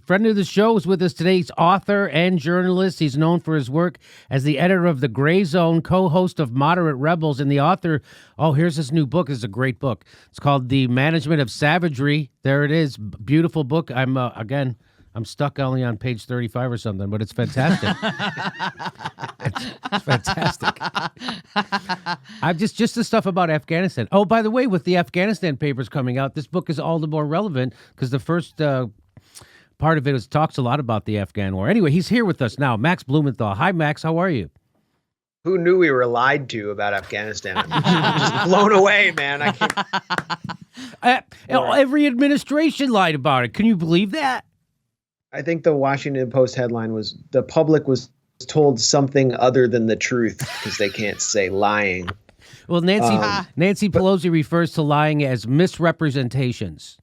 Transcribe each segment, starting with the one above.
Friend of the show is with us today. He's author and journalist. He's known for his work as the editor of The Gray Zone, co-host of Moderate Rebels, and the author. Oh, here's his new book. It's a great book. It's called The Management of Savagery. There it is. Beautiful book. I'm stuck only on page 35 or something, but it's fantastic. it's fantastic. I've just the stuff about Afghanistan. Oh, by the way, with the Afghanistan papers coming out, this book is all the more relevant because the first part of it talks a lot about the Afghan war. Anyway, he's here with us now, Max Blumenthal. Hi, Max. How are you? Who knew we were lied to about Afghanistan? I'm just blown away, man. I can't. Every administration lied about it. Can you believe that? I think the Washington Post headline was, "The public was told something other than the truth," because they can't say lying. Well, Nancy Pelosi refers to lying as misrepresentations.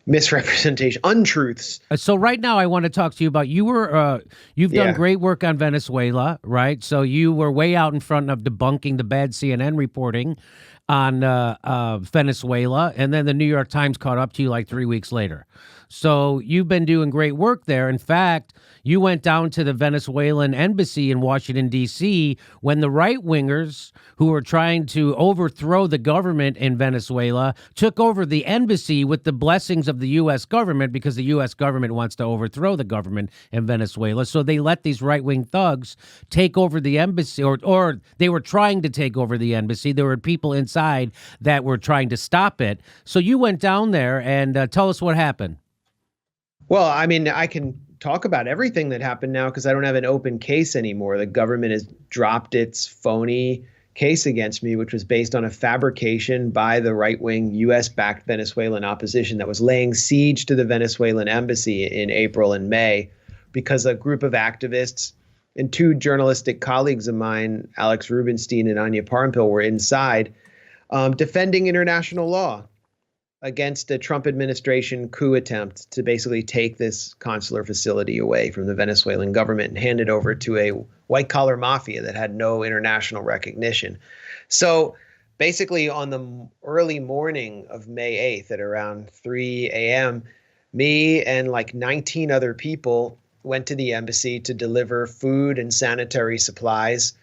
Misrepresentation, untruths. So right now I want to talk to you about, you've done great work on Venezuela, right? So you were way out in front of debunking the bad CNN reporting on Venezuela, and then the New York Times caught up to you like 3 weeks later. So you've been doing great work there. In fact, you went down to the Venezuelan embassy in Washington, D.C., when the right-wingers who were trying to overthrow the government in Venezuela took over the embassy with the blessings of the U.S. government, because the U.S. government wants to overthrow the government in Venezuela. So they let these right-wing thugs take over the embassy, or they were trying to take over the embassy. There were people inside that were trying to stop it. So you went down there, and tell us what happened. Well, I mean, I can talk about everything that happened now because I don't have an open case anymore. The government has dropped its phony case against me, which was based on a fabrication by the right-wing U.S.-backed Venezuelan opposition that was laying siege to the Venezuelan embassy in April and May because a group of activists and two journalistic colleagues of mine, Alex Rubinstein and Anya Parampil, were inside defending international law against the Trump administration coup attempt to basically take this consular facility away from the Venezuelan government and hand it over to a white-collar mafia that had no international recognition. So basically on the early morning of May 8th at around 3 a.m., me and like 19 other people went to the embassy to deliver food and sanitary supplies.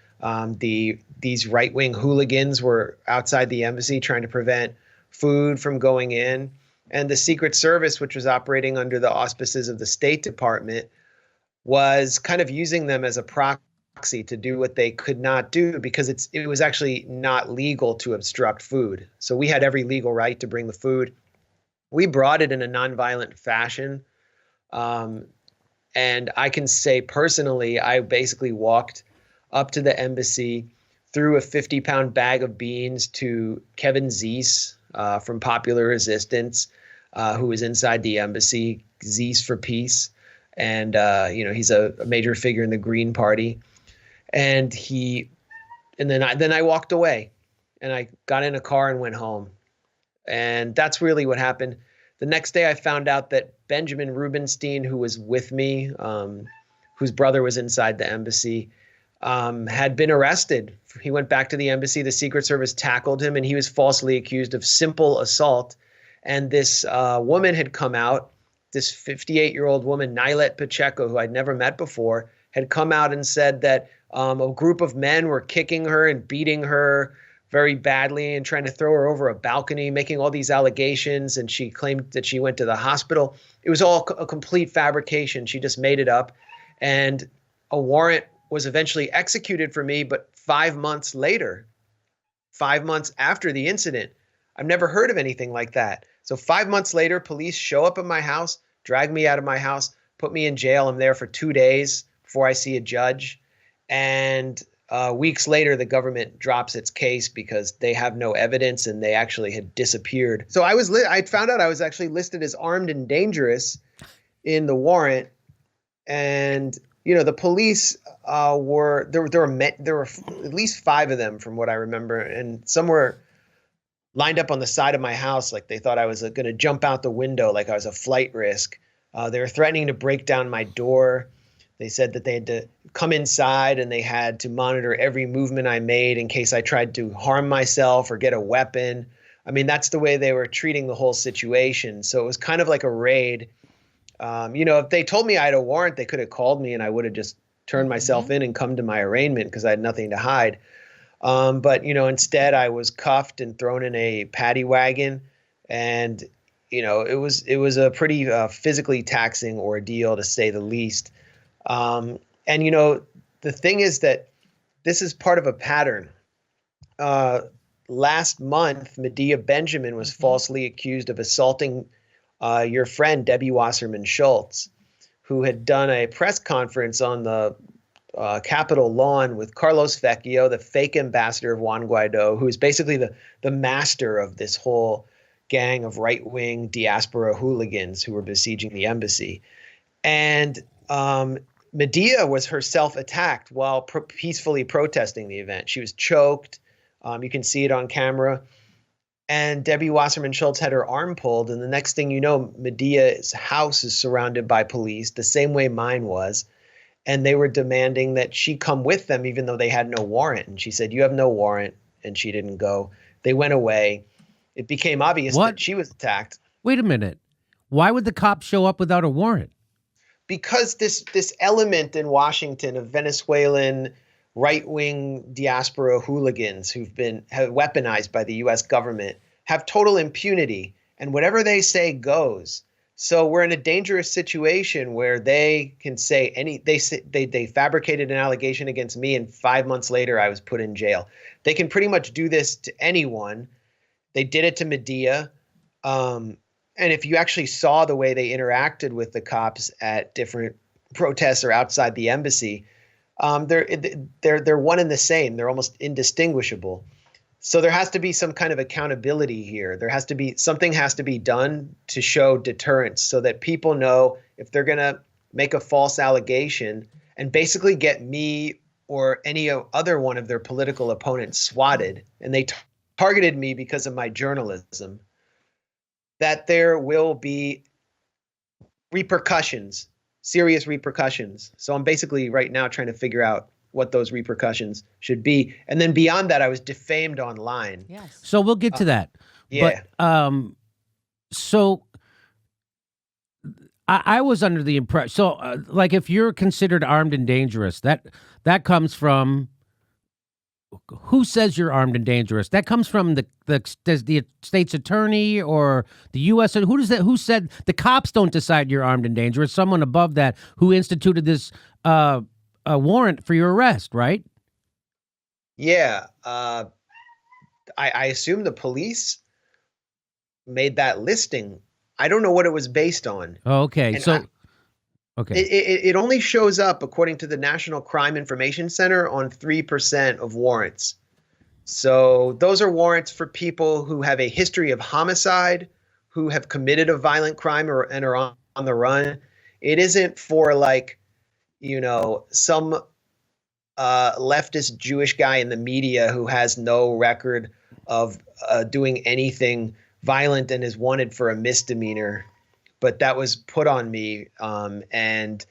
These right-wing hooligans were outside the embassy trying to prevent food from going in, and the Secret Service, which was operating under the auspices of the State Department, was kind of using them as a proxy to do what they could not do because it was actually not legal to obstruct food. So we had every legal right to bring the food. We brought it in a nonviolent fashion. And I can say personally, I basically walked up to the embassy, threw a 50-pound bag of beans to Kevin Zeese, from Popular Resistance, who was inside the embassy, Zeese for Peace. And, he's a major figure in the Green Party. And then I walked away and I got in a car and went home. And that's really what happened. The next day I found out that Benjamin Rubinstein, who was with me, whose brother was inside the embassy, had been arrested. He went back to the embassy. The Secret Service tackled him, and he was falsely accused of simple assault. And this woman had come out, this 58-year-old woman, Nilet Pacheco, who I'd never met before, had come out and said that a group of men were kicking her and beating her very badly and trying to throw her over a balcony, making all these allegations. And she claimed that she went to the hospital. It was all a complete fabrication. She just made it up. And a warrant was eventually executed for me, but 5 months later, 5 months after the incident, I've never heard of anything like that. So 5 months later, police show up at my house, drag me out of my house, put me in jail. I'm there for 2 days before I see a judge. And weeks later, the government drops its case because they have no evidence and they actually had disappeared. So I found out I was actually listed as armed and dangerous in the warrant. And the police were at least 5 of them from what I remember, and some were lined up on the side of my house like they thought I was going to jump out the window like I was a flight risk. They were threatening to break down my door. They said that they had to come inside and they had to monitor every movement I made in case I tried to harm myself or get a weapon. I mean, that's the way they were treating the whole situation. So it was kind of like a raid. If they told me I had a warrant, they could have called me and I would have just turned myself in and come to my arraignment because I had nothing to hide. But instead I was cuffed and thrown in a paddy wagon, and it was a pretty physically taxing ordeal, to say the least. The thing is that this is part of a pattern. Last month, Medea Benjamin was falsely accused of assaulting your friend Debbie Wasserman Schultz, who had done a press conference on the Capitol lawn with Carlos Vecchio, the fake ambassador of Juan Guaido, who is basically the master of this whole gang of right-wing diaspora hooligans who were besieging the embassy. And Medea was herself attacked while peacefully protesting the event. She was choked. You can see it on camera. And Debbie Wasserman Schultz had her arm pulled. And the next thing you know, Medea's house is surrounded by police, the same way mine was. And they were demanding that she come with them, even though they had no warrant. And she said, "You have no warrant." And she didn't go. They went away. It became obvious that she was attacked. Wait a minute. Why would the cops show up without a warrant? Because this element in Washington of Venezuelan right-wing diaspora hooligans who've been weaponized by the U.S. government have total impunity, and whatever they say goes. So we're in a dangerous situation where they can say they fabricated an allegation against me, and 5 months later I was put in jail. They can pretty much do this to anyone. They did it to Medea. And if you actually saw the way they interacted with the cops at different protests or outside the embassy, they're one and the same. They're almost indistinguishable. So there has to be some kind of accountability here. Something has to be done to show deterrence so that people know if they're going to make a false allegation and basically get me or any other one of their political opponents swatted, and they targeted me because of my journalism, that there will be repercussions, serious repercussions. So I'm basically right now trying to figure out what those repercussions should be. And then beyond that, I was defamed online. Yes. So we'll get to that. Yeah. But, so I was under the impression, so like if you're considered armed and dangerous, that comes from, who says you're armed and dangerous? That comes from the state's attorney or the U.S. Who said the cops don't decide you're armed and dangerous? Someone above that who instituted this warrant for your arrest, right? Yeah. I assume the police made that listing. I don't know what it was based on. Okay. And okay. It only shows up, according to the National Crime Information Center, on 3% of warrants. So those are warrants for people who have a history of homicide, who have committed a violent crime and are on the run. It isn't for some leftist Jewish guy in the media who has no record of doing anything violent and is wanted for a misdemeanor. But that was put on me. And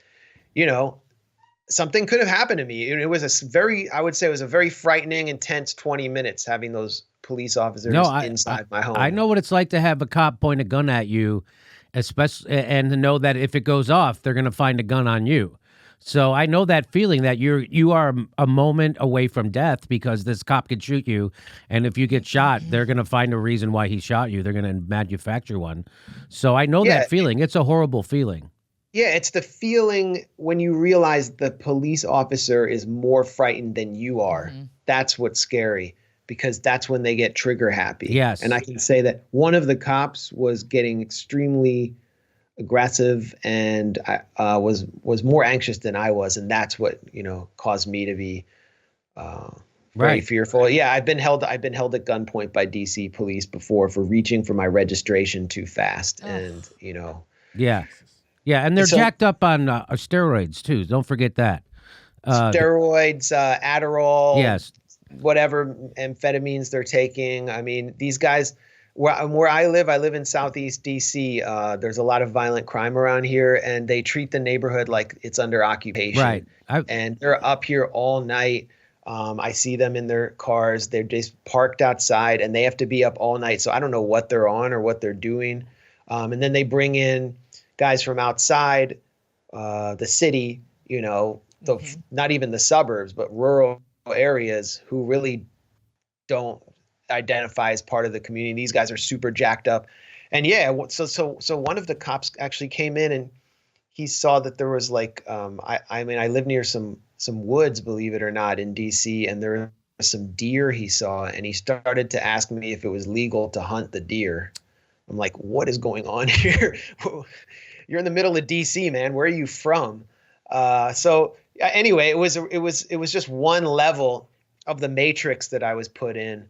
something could have happened to me. It was I would say it was a very frightening, intense 20 minutes having those police officers inside my home. I know what it's like to have a cop point a gun at you, especially, and to know that if it goes off, they're going to find a gun on you. So I know that feeling that you are a moment away from death because this cop could shoot you, and if you get shot, they're going to find a reason why he shot you. They're going to manufacture one. So I know that feeling. It's a horrible feeling. Yeah, it's the feeling when you realize the police officer is more frightened than you are. Mm-hmm. That's what's scary, because that's when they get trigger happy. Yes. And I can say that one of the cops was getting extremely aggressive and was more anxious than I was, and that's what caused me to be very fearful. Yeah, I've been held at gunpoint by DC police before for reaching for my registration too fast, and and they're jacked up on steroids too. Don't forget that. Steroids, Adderall, yes, whatever amphetamines they're taking. I mean, these guys. Where I live in Southeast DC. There's a lot of violent crime around here, and they treat the neighborhood like it's under occupation. Right. And they're up here all night. I see them in their cars. They're just parked outside, and they have to be up all night. So I don't know what they're on or what they're doing. And then they bring in, guys from outside the city, not even the suburbs, but rural areas who really don't identify as part of the community. These guys are super jacked up. And yeah, so one of the cops actually came in and he saw that there was like I mean I live near some woods, believe it or not, in DC, and there were some deer he saw, and he started to ask me if it was legal to hunt the deer. I'm like, what is going on here? You're in the middle of DC, man. Where are you from? So anyway, it was just one level of the matrix that I was put in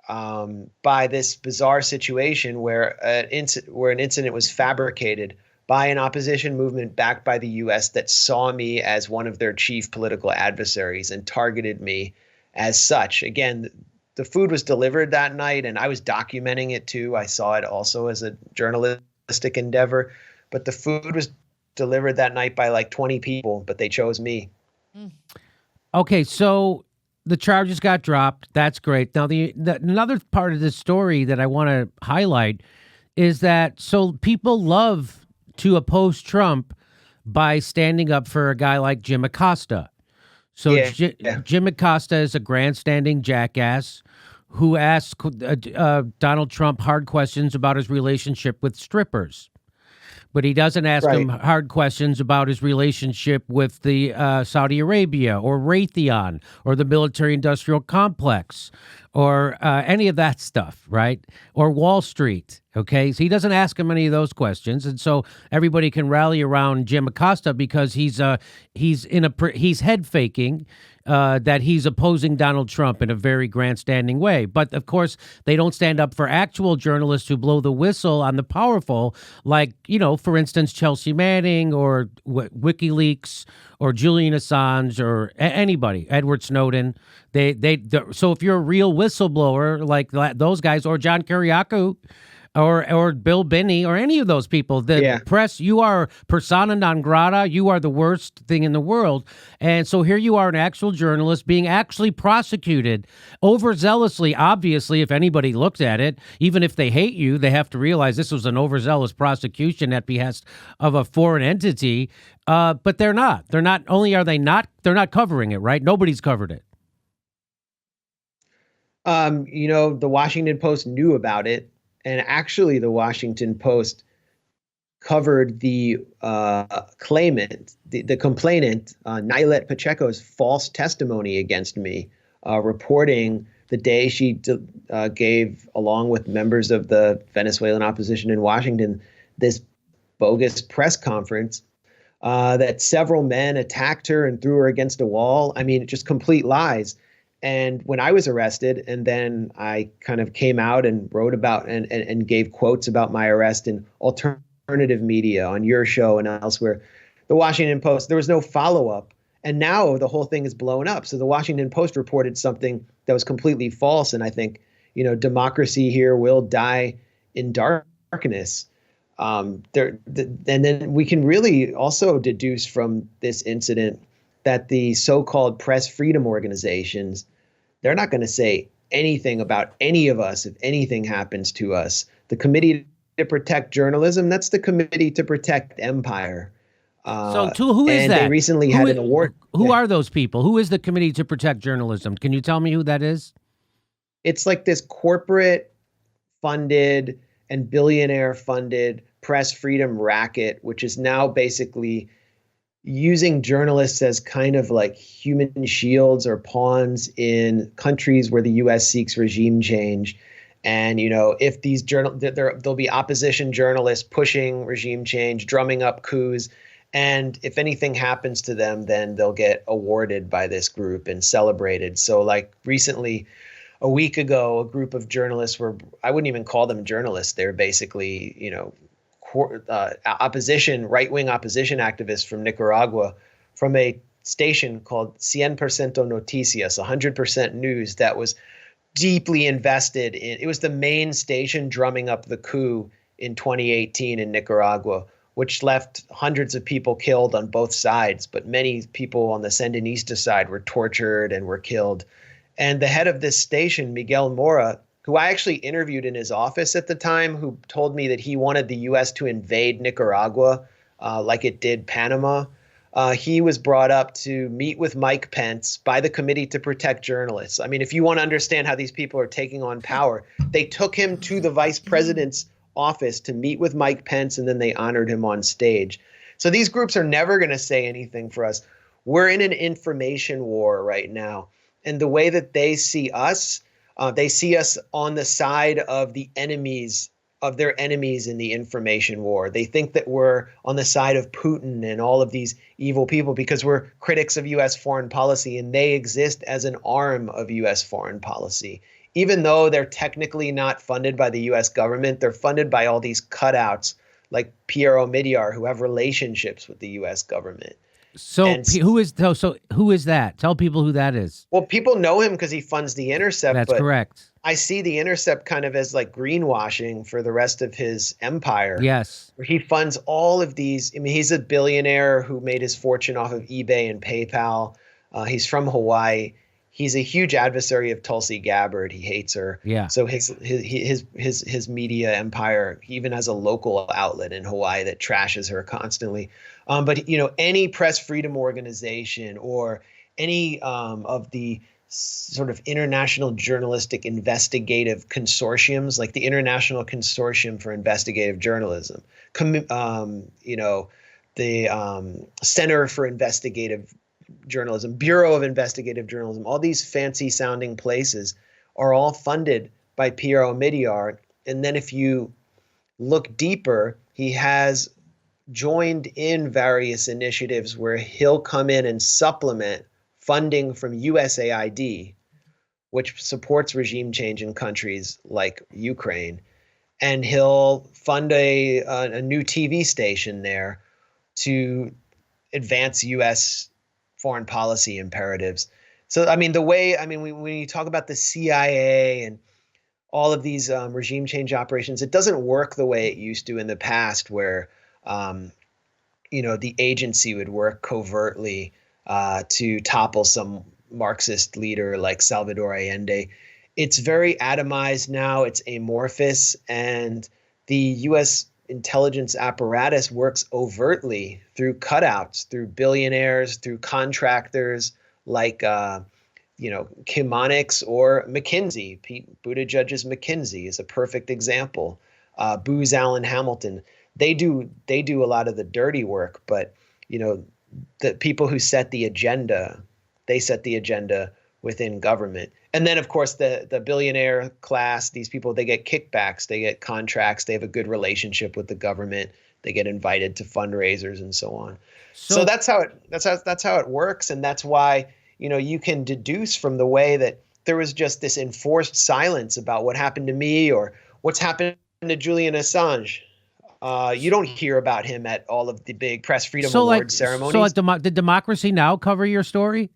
by this bizarre situation where an incident was fabricated by an opposition movement backed by the U.S. that saw me as one of their chief political adversaries and targeted me as such. Again, the food was delivered that night, and I was documenting it too. I saw it also as a journalistic endeavor, but the food was delivered that night by like 20 people, but they chose me. Okay, so the charges got dropped. That's great. Now, another part of this story that I want to highlight is that so people love to oppose Trump by standing up for a guy like Jim Acosta. So Jim Acosta is a grandstanding jackass who asked Donald Trump hard questions about his relationship with strippers. But he doesn't ask him hard questions about his relationship with the Saudi Arabia or Raytheon or the military-industrial complex or any of that stuff, right? Or Wall Street, okay? So he doesn't ask him any of those questions, and so everybody can rally around Jim Acosta because he's head faking. That he's opposing Donald Trump in a very grandstanding way. But, of course, they don't stand up for actual journalists who blow the whistle on the powerful, like, for instance, Chelsea Manning or WikiLeaks or Julian Assange or anybody, Edward Snowden. So if you're a real whistleblower like those guys or John Kiriakou, or Bill Binney or any of those people, the press, you are persona non grata. You are the worst thing in the world. And so here you are, an actual journalist being actually prosecuted overzealously. Obviously, if anybody looks at it, even if they hate you, they have to realize this was an overzealous prosecution at behest of a foreign entity. But they're not. They're not only are they not, they're not covering it, right? Nobody's covered it. The Washington Post knew about it. And actually, the Washington Post covered the claimant, the complainant, Nailet Pacheco's false testimony against me, reporting the day she gave, along with members of the Venezuelan opposition in Washington, this bogus press conference that several men attacked her and threw her against a wall. I mean, just complete lies. And when I was arrested, and then I kind of came out and wrote about and gave quotes about my arrest in alternative media on your show and elsewhere, the Washington Post, there was no follow-up. And now the whole thing is blown up. So the Washington Post reported something that was completely false. And I think, democracy here will die in darkness. And then we can really also deduce from this incident that the so-called press freedom organizations, they're not going to say anything about any of us if anything happens to us. The Committee to Protect Journalism, that's the Committee to Protect Empire. Who is that? They recently had an award. Who are those people? Who is the Committee to Protect Journalism? Can you tell me who that is? It's like this corporate-funded and billionaire-funded press freedom racket, which is now basically using journalists as kind of like human shields or pawns in countries where the U.S. seeks regime change. And, if these there'll be opposition journalists pushing regime change, drumming up coups. And if anything happens to them, then they'll get awarded by this group and celebrated. So like recently, a week ago, a group of journalists I wouldn't even call them journalists. They're basically, right-wing opposition activists from Nicaragua, from a station called 100% Noticias, 100% News, that was deeply invested in. It was the main station drumming up the coup in 2018 in Nicaragua, which left hundreds of people killed on both sides, but many people on the Sandinista side were tortured and were killed. And the head of this station, Miguel Mora, who I actually interviewed in his office at the time, who told me that he wanted the U.S. to invade Nicaragua like it did Panama. He was brought up to meet with Mike Pence by the Committee to Protect Journalists. I mean, if you want to understand how these people are taking on power, they took him to the vice president's office to meet with Mike Pence, and then they honored him on stage. So these groups are never going to say anything for us. We're in an information war right now. And the way that they see us on the side of the enemies of their enemies in the information war. They think that we're on the side of Putin and all of these evil people because we're critics of U.S. foreign policy, and they exist as an arm of U.S. foreign policy. Even though they're technically not funded by the U.S. government, they're funded by all these cutouts like Pierre Omidyar who have relationships with the U.S. government. So who is that? Tell people who that is. Well, people know him because he funds The Intercept. That's correct. I see The Intercept kind of as like greenwashing for the rest of his empire. Yes. Where he funds all of these. I mean, he's a billionaire who made his fortune off of eBay and PayPal. He's from Hawaii. He's a huge adversary of Tulsi Gabbard. He hates her. Yeah. So his media empire, he even has a local outlet in Hawaii that trashes her constantly. But any press freedom organization or any of the sort of international journalistic investigative consortiums, like the International Consortium for Investigative Journalism, the Center for Investigative Journalism, Bureau of Investigative Journalism, all these fancy sounding places are all funded by Pierre Omidyar. And then if you look deeper, he has joined in various initiatives where he'll come in and supplement funding from USAID, which supports regime change in countries like Ukraine. And he'll fund a new TV station there to advance U.S. foreign policy imperatives. So, I mean, when you talk about the CIA and all of these regime change operations, it doesn't work the way it used to in the past where, the agency would work covertly to topple some Marxist leader like Salvador Allende. It's very atomized now. It's amorphous. And the U.S. intelligence apparatus works overtly through cutouts, through billionaires, through contractors like, Chemonics or McKinsey. Pete Buttigieg's McKinsey is a perfect example. Booz Allen Hamilton. They do a lot of the dirty work, but, the people who set the agenda, they set the agenda within government. And then, of course, the billionaire class, these people, they get kickbacks, they get contracts, they have a good relationship with the government, they get invited to fundraisers and so on. So that's how it works. And that's why, you can deduce from the way that there was just this enforced silence about what happened to me or what's happened to Julian Assange. You don't hear about him at all of the big press freedom award ceremonies. So did Democracy Now! Cover your story?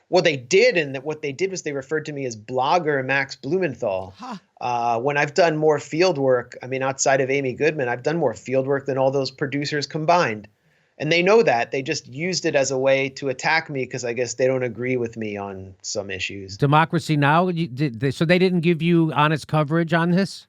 Well, they did, and what they did was they referred to me as blogger Max Blumenthal. Huh. When I've done more field work, outside of Amy Goodman, I've done more field work than all those producers combined. And they know that. They just used it as a way to attack me because I guess they don't agree with me on some issues. Democracy Now! So they didn't give you honest coverage on this?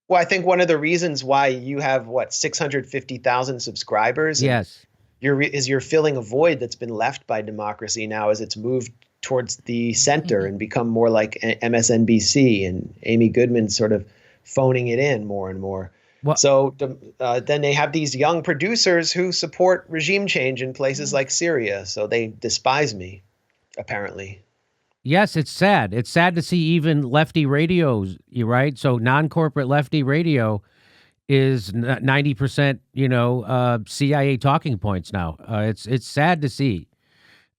Well, I think one of the reasons why you have 650,000 subscribers. Yes, you're filling a void that's been left by Democracy Now! As it's moved towards the center and become more like MSNBC, and Amy Goodman sort of phoning it in more and more. Well, so then they have these young producers who support regime change in places like Syria. So they despise me, apparently. Yes, it's sad. It's sad to see even lefty radios, right? So non-corporate lefty radio is 90%, CIA talking points now. It's sad to see.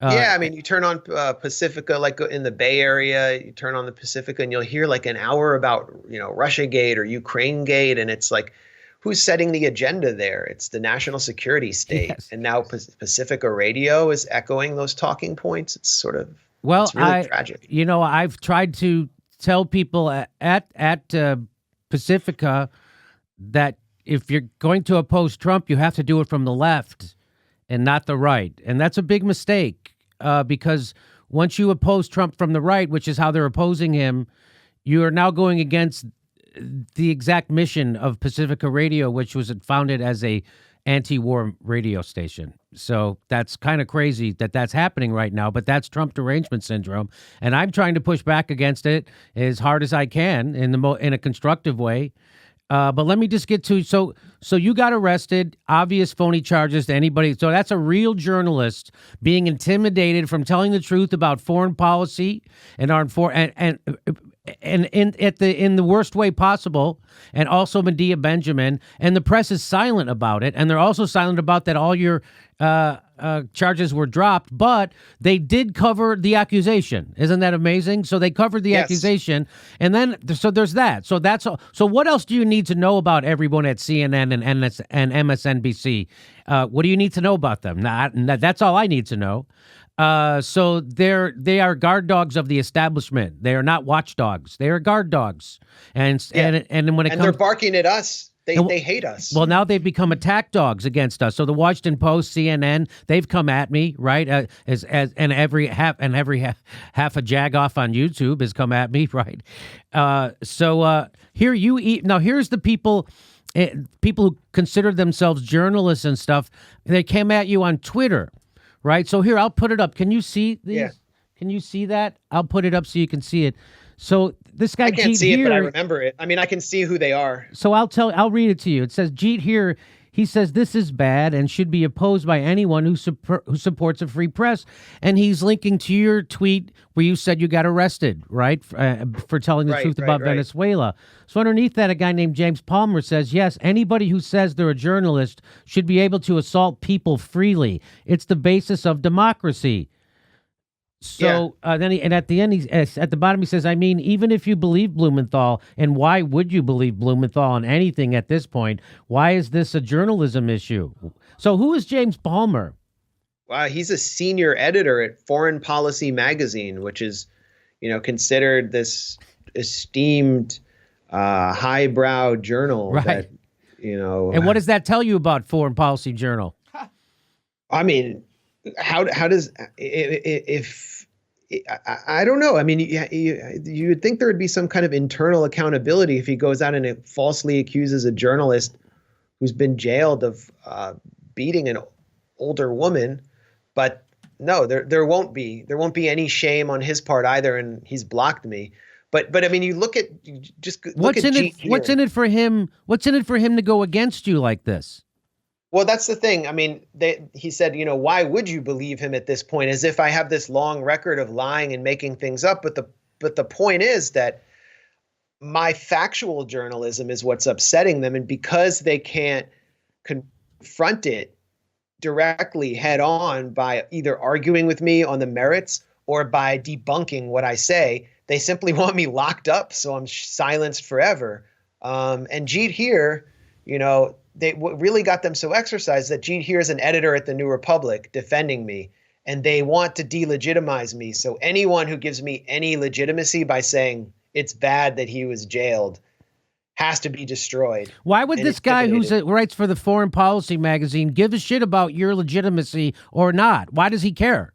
You turn on Pacifica, like in the Bay Area, you turn on the Pacifica and you'll hear like an hour about, Russiagate or Ukrainegate. And it's like, who's setting the agenda there? It's the national security state. Yes. And now Pacifica Radio is echoing those talking points. It's sort of, it's really tragic. I've tried to tell people at Pacifica that if you're going to oppose Trump, you have to do it from the left and not the right. And that's a big mistake because once you oppose Trump from the right, which is how they're opposing him, you are now going against the exact mission of Pacifica Radio, which was founded as a anti-war radio station. So that's kind of crazy that that's happening right now, but that's Trump derangement syndrome, and I'm trying to push back against it as hard as I can in a constructive way. But let me just get to so you got arrested, obvious phony charges to anybody. So that's a real journalist being intimidated from telling the truth about foreign policy and in the worst way possible, and also Medea Benjamin, and the press is silent about it, and they're also silent about that all your charges were dropped, but they did cover the accusation. Isn't that amazing? So they covered the accusation, and then so there's that. So that's all. So what else do you need to know about everyone at CNN and MSNBC? What do you need to know about them? That's all I need to know. So they are guard dogs of the establishment. They are not watchdogs. They are guard dogs, and when it comes, they're barking at us. They hate us. Well, now they've become attack dogs against us. So the Washington Post, CNN, they've come at me, right? And every half a jagoff on YouTube has come at me, right? Here you eat. Now here's the people who consider themselves journalists and stuff. They came at you on Twitter. Right. So here, I'll put it up. Can you see these? Yeah. Can you see that? I'll put it up so you can see it. So this guy, I can't Jeet see here, it, but I remember it. I mean, I can see who they are. So I'll read it to you. It says, Jeet here, he says this is bad and should be opposed by anyone who supports a free press. And he's linking to your tweet where you said you got arrested, right, for telling the truth about Venezuela. So underneath that, a guy named James Palmer says, yes, anybody who says they're a journalist should be able to assault people freely. It's the basis of democracy. So then at the end, at the bottom, he says, I mean, even if you believe Blumenthal, and why would you believe Blumenthal on anything at this point? Why is this a journalism issue? So who is James Palmer? Wow, he's a senior editor at Foreign Policy Magazine, which is, considered this esteemed, highbrow journal. Right. That, And what does that tell you about Foreign Policy Journal? I mean, how does if I don't know. I mean, you would think there would be some kind of internal accountability if he goes out and falsely accuses a journalist who's been jailed of beating an older woman. But no, there won't be any shame on his part either, and he's blocked me. But I mean, you look at what's in it for him? What's in it for him to go against you like this? Well, that's the thing. I mean, he said, why would you believe him at this point? As if I have this long record of lying and making things up. But the point is that my factual journalism is what's upsetting them. And because they can't confront it directly head on by either arguing with me on the merits or by debunking what I say, they simply want me locked up. So I'm silenced forever. And Jeet here, what really got them so exercised that Jeet here is an editor at the New Republic defending me, and they want to delegitimize me. So anyone who gives me any legitimacy by saying it's bad that he was jailed has to be destroyed. Why would this guy who writes for the Foreign Policy Magazine give a shit about your legitimacy or not? Why does he care?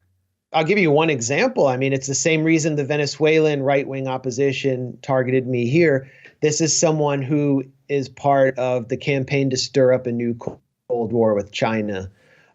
I'll give you one example. I mean, it's the same reason the Venezuelan right-wing opposition targeted me here. This is someone who is part of the campaign to stir up a new Cold War with China.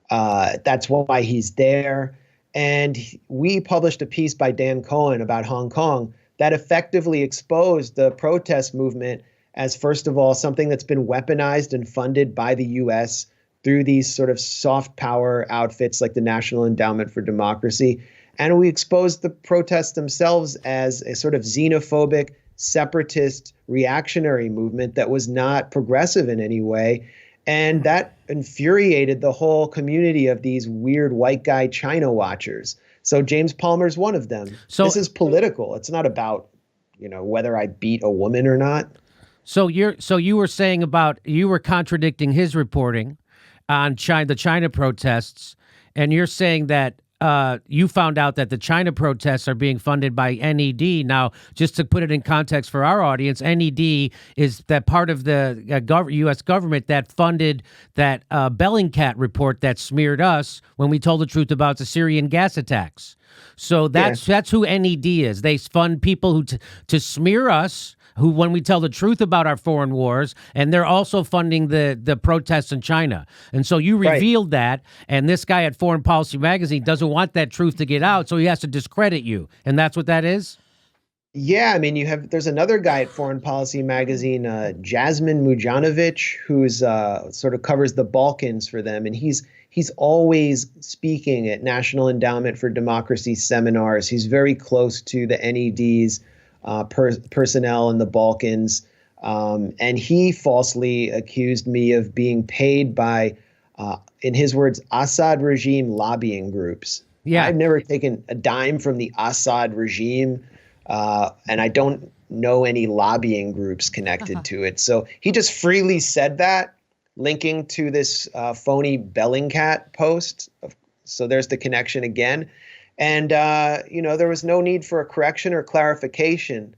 That's why he's there. And we published a piece by Dan Cohen about Hong Kong that effectively exposed the protest movement as, first of all, something that's been weaponized and funded by the U.S. through these sort of soft power outfits like the National Endowment for Democracy. And we exposed the protests themselves as a sort of xenophobic, separatist reactionary movement that was not progressive in any way. And that infuriated the whole community of these weird white guy China watchers. So James Palmer's one of them. So this is political. It's not about, whether I beat a woman or not. So you were saying you were contradicting his reporting on the China protests, and you're saying that you found out that the China protests are being funded by NED. Now, just to put it in context for our audience, NED is that part of the U.S. government that funded that Bellingcat report that smeared us when we told the truth about the Syrian gas attacks. So that's who NED is. They fund people to smear us who, when we tell the truth about our foreign wars, and they're also funding the protests in China. And so you revealed that, and this guy at Foreign Policy Magazine doesn't want that truth to get out, so he has to discredit you. And that's what that is? Yeah, I mean, there's another guy at Foreign Policy Magazine, Jasmine Mujanovic, who's sort of covers the Balkans for them, and he's always speaking at National Endowment for Democracy seminars. He's very close to the NED's personnel in the Balkans, and he falsely accused me of being paid by, in his words, Assad regime lobbying groups. Yeah, I've never taken a dime from the Assad regime. And I don't know any lobbying groups connected to it. So he just freely said that, linking to this phony Bellingcat post. So there's the connection again. And, there was no need for a correction or clarification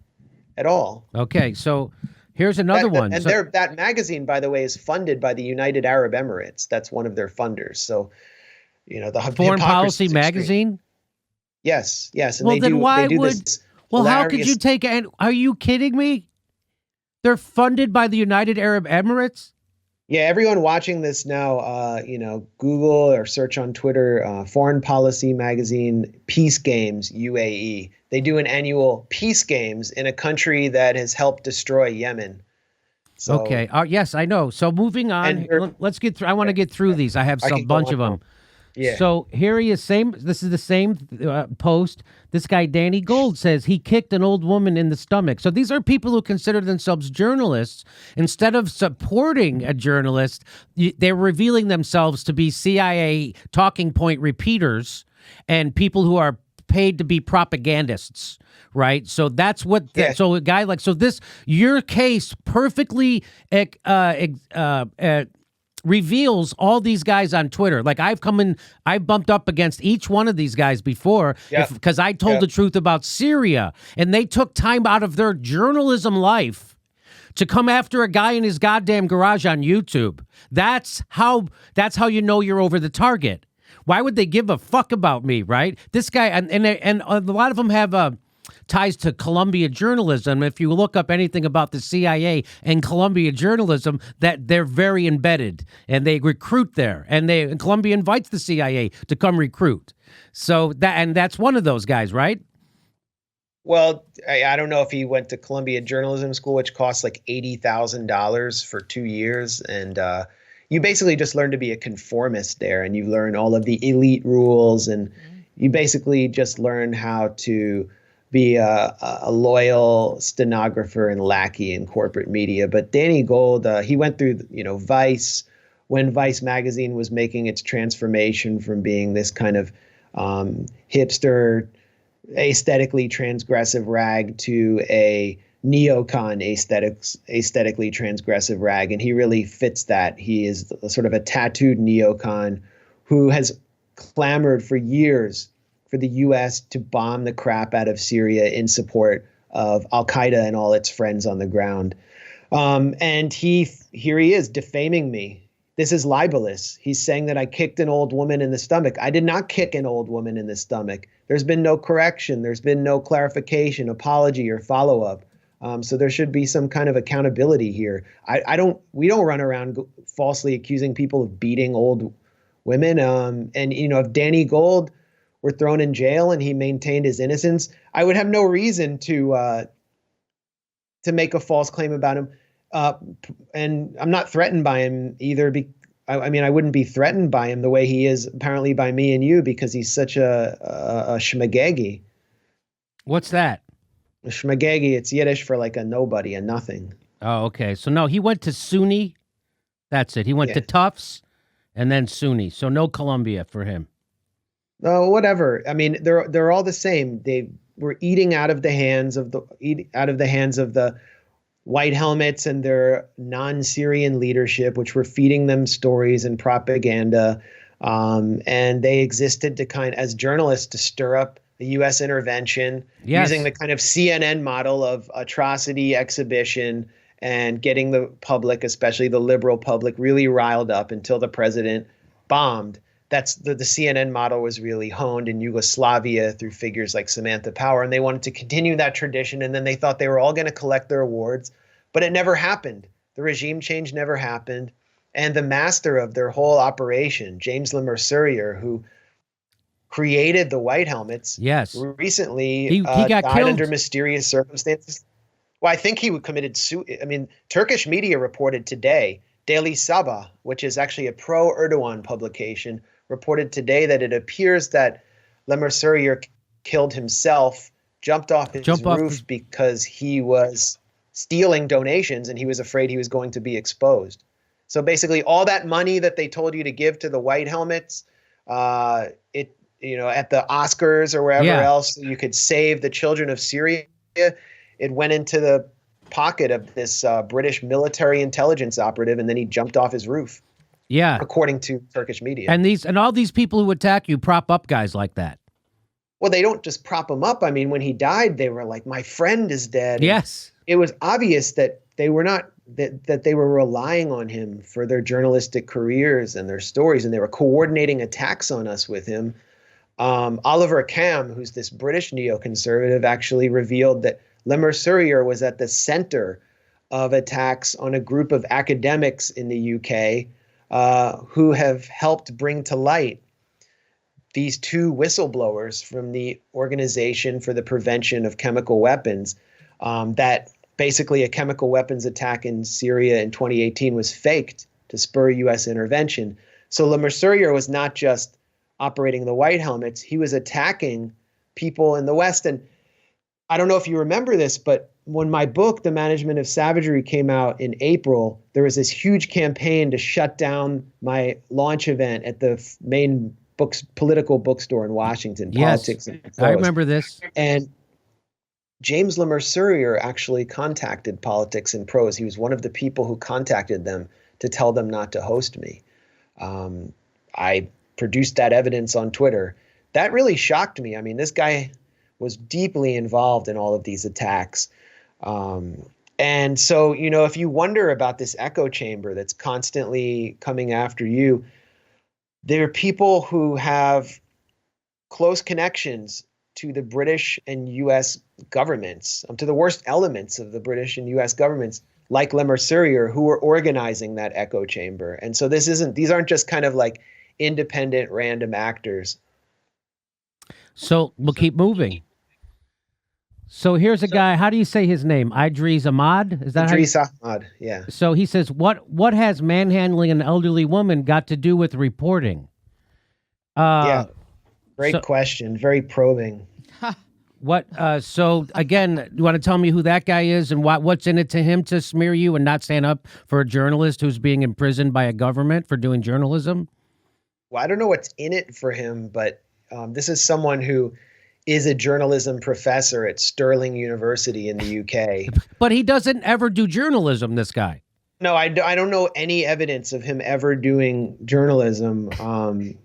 at all. Okay, so here's another one. And that magazine, by the way, is funded by the United Arab Emirates. That's one of their funders. So, the Foreign Policy Magazine? Yes. And well, then why they do would... this. Well, how could you take it? Are you kidding me? They're funded by the United Arab Emirates? Yeah, everyone watching this now, Google or search on Twitter, Foreign Policy Magazine, Peace Games, UAE. They do an annual Peace Games in a country that has helped destroy Yemen. So, okay. Yes, I know. So moving on, let's get through. I want to get through these. I have a bunch of them. Yeah. So here he is. This is the same post. This guy, Danny Gold, says he kicked an old woman in the stomach. So these are people who consider themselves journalists. Instead of supporting a journalist, they're revealing themselves to be CIA talking point repeaters and people who are paid to be propagandists, right? So that's what. So a guy your case perfectly reveals all these guys on Twitter. Like I've bumped up against each one of these guys before because I told the truth about Syria, and they took time out of their journalism life to come after a guy in his goddamn garage on YouTube. That's how you know you're over the target. Why would they give a fuck about me, right? This guy, and a lot of them have ties to Columbia journalism. If you look up anything about the CIA and Columbia journalism, that they're very embedded and they recruit there, and Columbia invites the CIA to come recruit. So that's one of those guys, right? Well, I don't know if he went to Columbia Journalism School, which costs like $80,000 for 2 years, and you basically just learn to be a conformist there, and you learn all of the elite rules, and you basically just learn how to be a loyal stenographer and lackey in corporate media. But Danny Gold, he went through, Vice, when Vice magazine was making its transformation from being this kind of hipster, aesthetically transgressive rag to a neocon aesthetically transgressive rag. And he really fits that. He is sort of a tattooed neocon who has clamored for years for the U.S. to bomb the crap out of Syria in support of Al-Qaeda and all its friends on the ground. And here he is defaming me. This is libelous. He's saying that I kicked an old woman in the stomach. I did not kick an old woman in the stomach. There's been no correction. There's been no clarification, apology, or follow-up. So there should be some kind of accountability here. We don't run around falsely accusing people of beating old women. And if Danny Gold were thrown in jail and he maintained his innocence, I would have no reason to make a false claim about him. And I'm not threatened by him either. I wouldn't be threatened by him the way he is apparently by me and you, because he's such a shmagegi. What's that? A shmagegi, it's Yiddish for like a nobody, a nothing. Oh, okay. So no, he went to SUNY. That's it. He went to Tufts and then SUNY. So no Columbia for him. No, whatever. I mean, they're all the same. They were eating out of the hands of the white helmets and their non-Syrian leadership, which were feeding them stories and propaganda. And they existed as journalists to stir up the U.S. intervention, using the kind of CNN model of atrocity exhibition and getting the public, especially the liberal public, really riled up until the president bombed. that's the CNN model was really honed in Yugoslavia through figures like Samantha Power, and they wanted to continue that tradition. And then they thought they were all going to collect their awards, but it never happened. The regime change never happened. And the master of their whole operation, James Le Mercier, who created the white helmets, recently he got died killed under mysterious circumstances. Well, I think he committed suicide. I mean, Turkish media reported today, Daily Sabah, which is actually a pro-Erdogan publication, reported today that it appears that Le Mercier killed himself, jumped off his roof because he was stealing donations and he was afraid he was going to be exposed. So basically, all that money that they told you to give to the white helmets, at the Oscars or wherever else you could save the children of Syria, it went into the pocket of this British military intelligence operative, and then he jumped off his roof. Yeah, according to Turkish media. And all these people who attack you prop up guys like that. Well, they don't just prop him up. I mean, when he died, they were like, "My friend is dead." Yes, and it was obvious that they were not that they were relying on him for their journalistic careers and their stories, and they were coordinating attacks on us with him. Oliver Cam, who's this British neoconservative, actually revealed that Le Mercier was at the center of attacks on a group of academics in the UK who have helped bring to light these two whistleblowers from the Organization for the Prevention of Chemical Weapons, that basically a chemical weapons attack in Syria in 2018 was faked to spur U.S. intervention. So Le Mercier was not just operating the white helmets, he was attacking people in the West. And I don't know if you remember this, but when my book, The Management of Savagery, came out in April, there was this huge campaign to shut down my launch event at the main political bookstore in Washington, Politics and Prose. I remember this. And James Le Mercier actually contacted Politics and Prose. He was one of the people who contacted them to tell them not to host me. I produced that evidence on Twitter. That really shocked me. I mean, this guy was deeply involved in all of these attacks. And so, if you wonder about this echo chamber that's constantly coming after you, there are people who have close connections to the British and U.S. governments, to the worst elements of the British and U.S. governments, like Le Mercier, who were organizing that echo chamber. And so these aren't just kind of like independent random actors. So we'll keep moving. So here's a guy. How do you say his name? Idris Ahmad? Is that Idris Ahmad? Yeah. So he says, "What has manhandling an elderly woman got to do with reporting?" Great question. Very probing. What? So again, you want to tell me who that guy is and what's in it to him to smear you and not stand up for a journalist who's being imprisoned by a government for doing journalism? Well, I don't know what's in it for him, but this is someone who is a journalism professor at Stirling University in the UK. But he doesn't ever do journalism, this guy. No, I don't know any evidence of him ever doing journalism.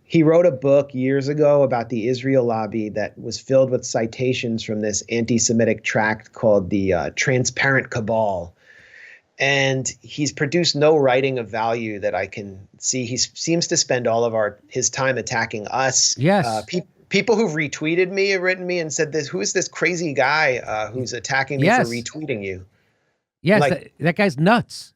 He wrote a book years ago about the Israel lobby that was filled with citations from this anti-Semitic tract called the Transparent Cabal. And he's produced no writing of value that I can see. He seems to spend all of his time attacking us. Yes. People who've retweeted me have written me and said, who is this crazy guy who's attacking me for retweeting you? Yes, that guy's nuts.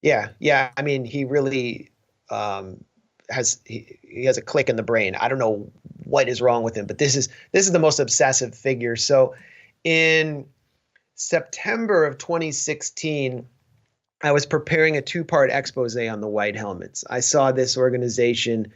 Yeah. I mean, he really has a click in the brain. I don't know what is wrong with him, but this is the most obsessive figure. So in September of 2016, I was preparing a 2-part expose on the white helmets. I saw this organization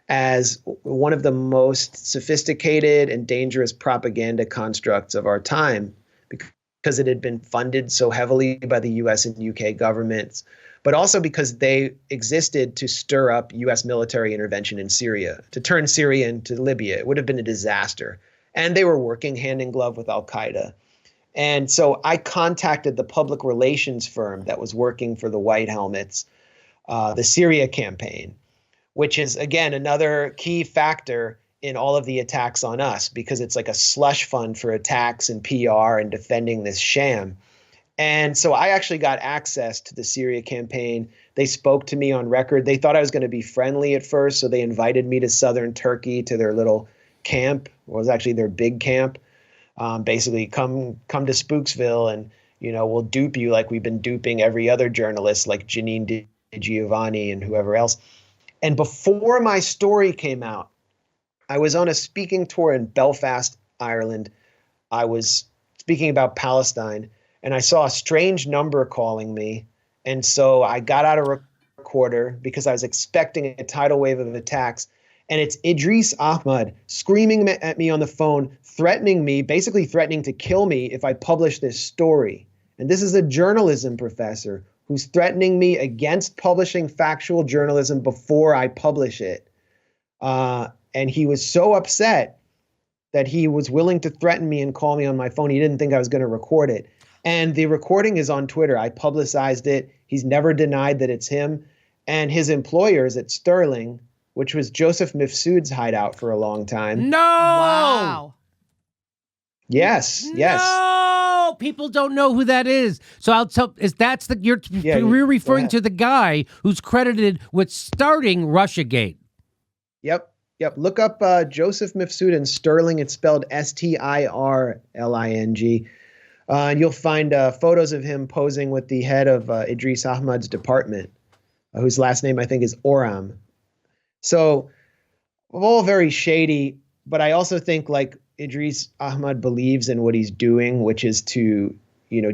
as one of the most sophisticated and dangerous propaganda constructs of our time because it had been funded so heavily by the US and UK governments, but also because they existed to stir up US military intervention in Syria, to turn Syria into Libya. It would have been a disaster. And they were working hand in glove with Al-Qaeda. And so I contacted the public relations firm that was working for the White Helmets, the Syria campaign, which is, again, another key factor in all of the attacks on us, because it's like a slush fund for attacks and PR and defending this sham. And so I actually got access to the Syria campaign They spoke to me on record. They thought I was going to be friendly at first, so they invited me to southern Turkey to their little camp. It was actually their big camp. Basically, come to Spooksville, and we'll dupe you like we've been duping every other journalist, like Janine Giovanni and whoever else. And before my story came out, I was on a speaking tour in Belfast, Ireland. I was speaking about Palestine, and I saw a strange number calling me. And so I got out a recorder because I was expecting a tidal wave of attacks. And it's Idris Ahmad screaming at me on the phone, threatening me, basically threatening to kill me if I publish this story. And this is a journalism professor who's threatening me against publishing factual journalism before I publish it. And he was so upset that he was willing to threaten me and call me on my phone. He didn't think I was going to record it. And the recording is on Twitter. I publicized it. He's never denied that it's him. And his employers at Sterling, which was Joseph Mifsud's hideout for a long time. No! Wow. Yes, yes. No! People don't know who that is. So I'll tell, you're referring to the guy who's credited with starting Russiagate. Yep. Look up Joseph Mifsud in Sterling. It's spelled Stirling. And you'll find photos of him posing with the head of Idris Ahmad's department, whose last name I think is Oram. So all very shady, but I also think like Idris Ahmad believes in what he's doing, which is to,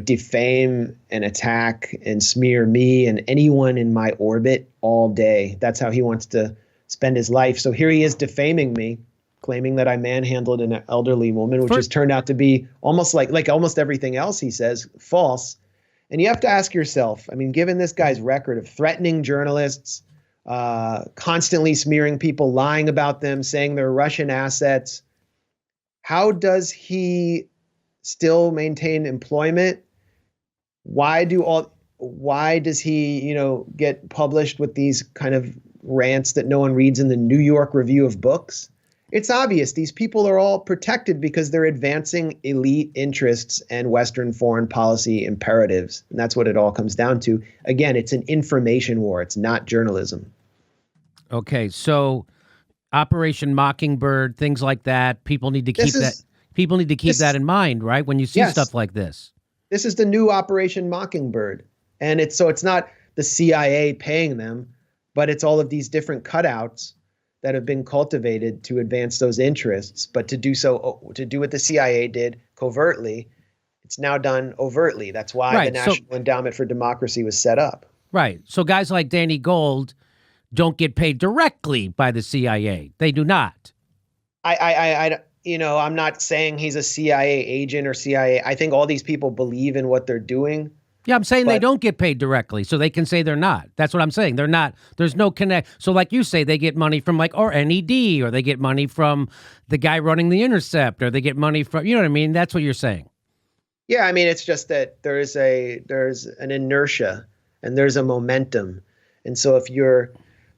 defame and attack and smear me and anyone in my orbit all day. That's how he wants to spend his life. So here he is defaming me, claiming that I manhandled an elderly woman, which has turned out to be almost like almost everything else he says, false. And you have to ask yourself, I mean, given this guy's record of threatening journalists, constantly smearing people, lying about them, saying they're Russian assets, how does he still maintain employment? Why does he, get published with these kind of rants that no one reads in the New York Review of Books? It's obvious these people are all protected because they're advancing elite interests and Western foreign policy imperatives. And that's what it all comes down to. Again, it's an information war. It's not journalism. Okay, so Operation Mockingbird, things like that. People need to keep that in mind, right? When you see stuff like this. This is the new Operation Mockingbird. And it's not the CIA paying them, but it's all of these different cutouts that have been cultivated to advance those interests. But to do what the CIA did covertly, it's now done overtly. That's why the National Endowment for Democracy was set up. Right. So guys like Danny Gold don't get paid directly by the CIA. They do not. I'm not saying he's a CIA agent or CIA. I think all these people believe in what they're doing. Yeah, I'm saying they don't get paid directly, so they can say they're not. That's what I'm saying. They're not. There's no connect. So like you say, they get money from or NED, or they get money from the guy running The Intercept, or they get money from, you know what I mean? That's what you're saying. Yeah, I mean, it's just that there's an inertia and there's a momentum. And so if you're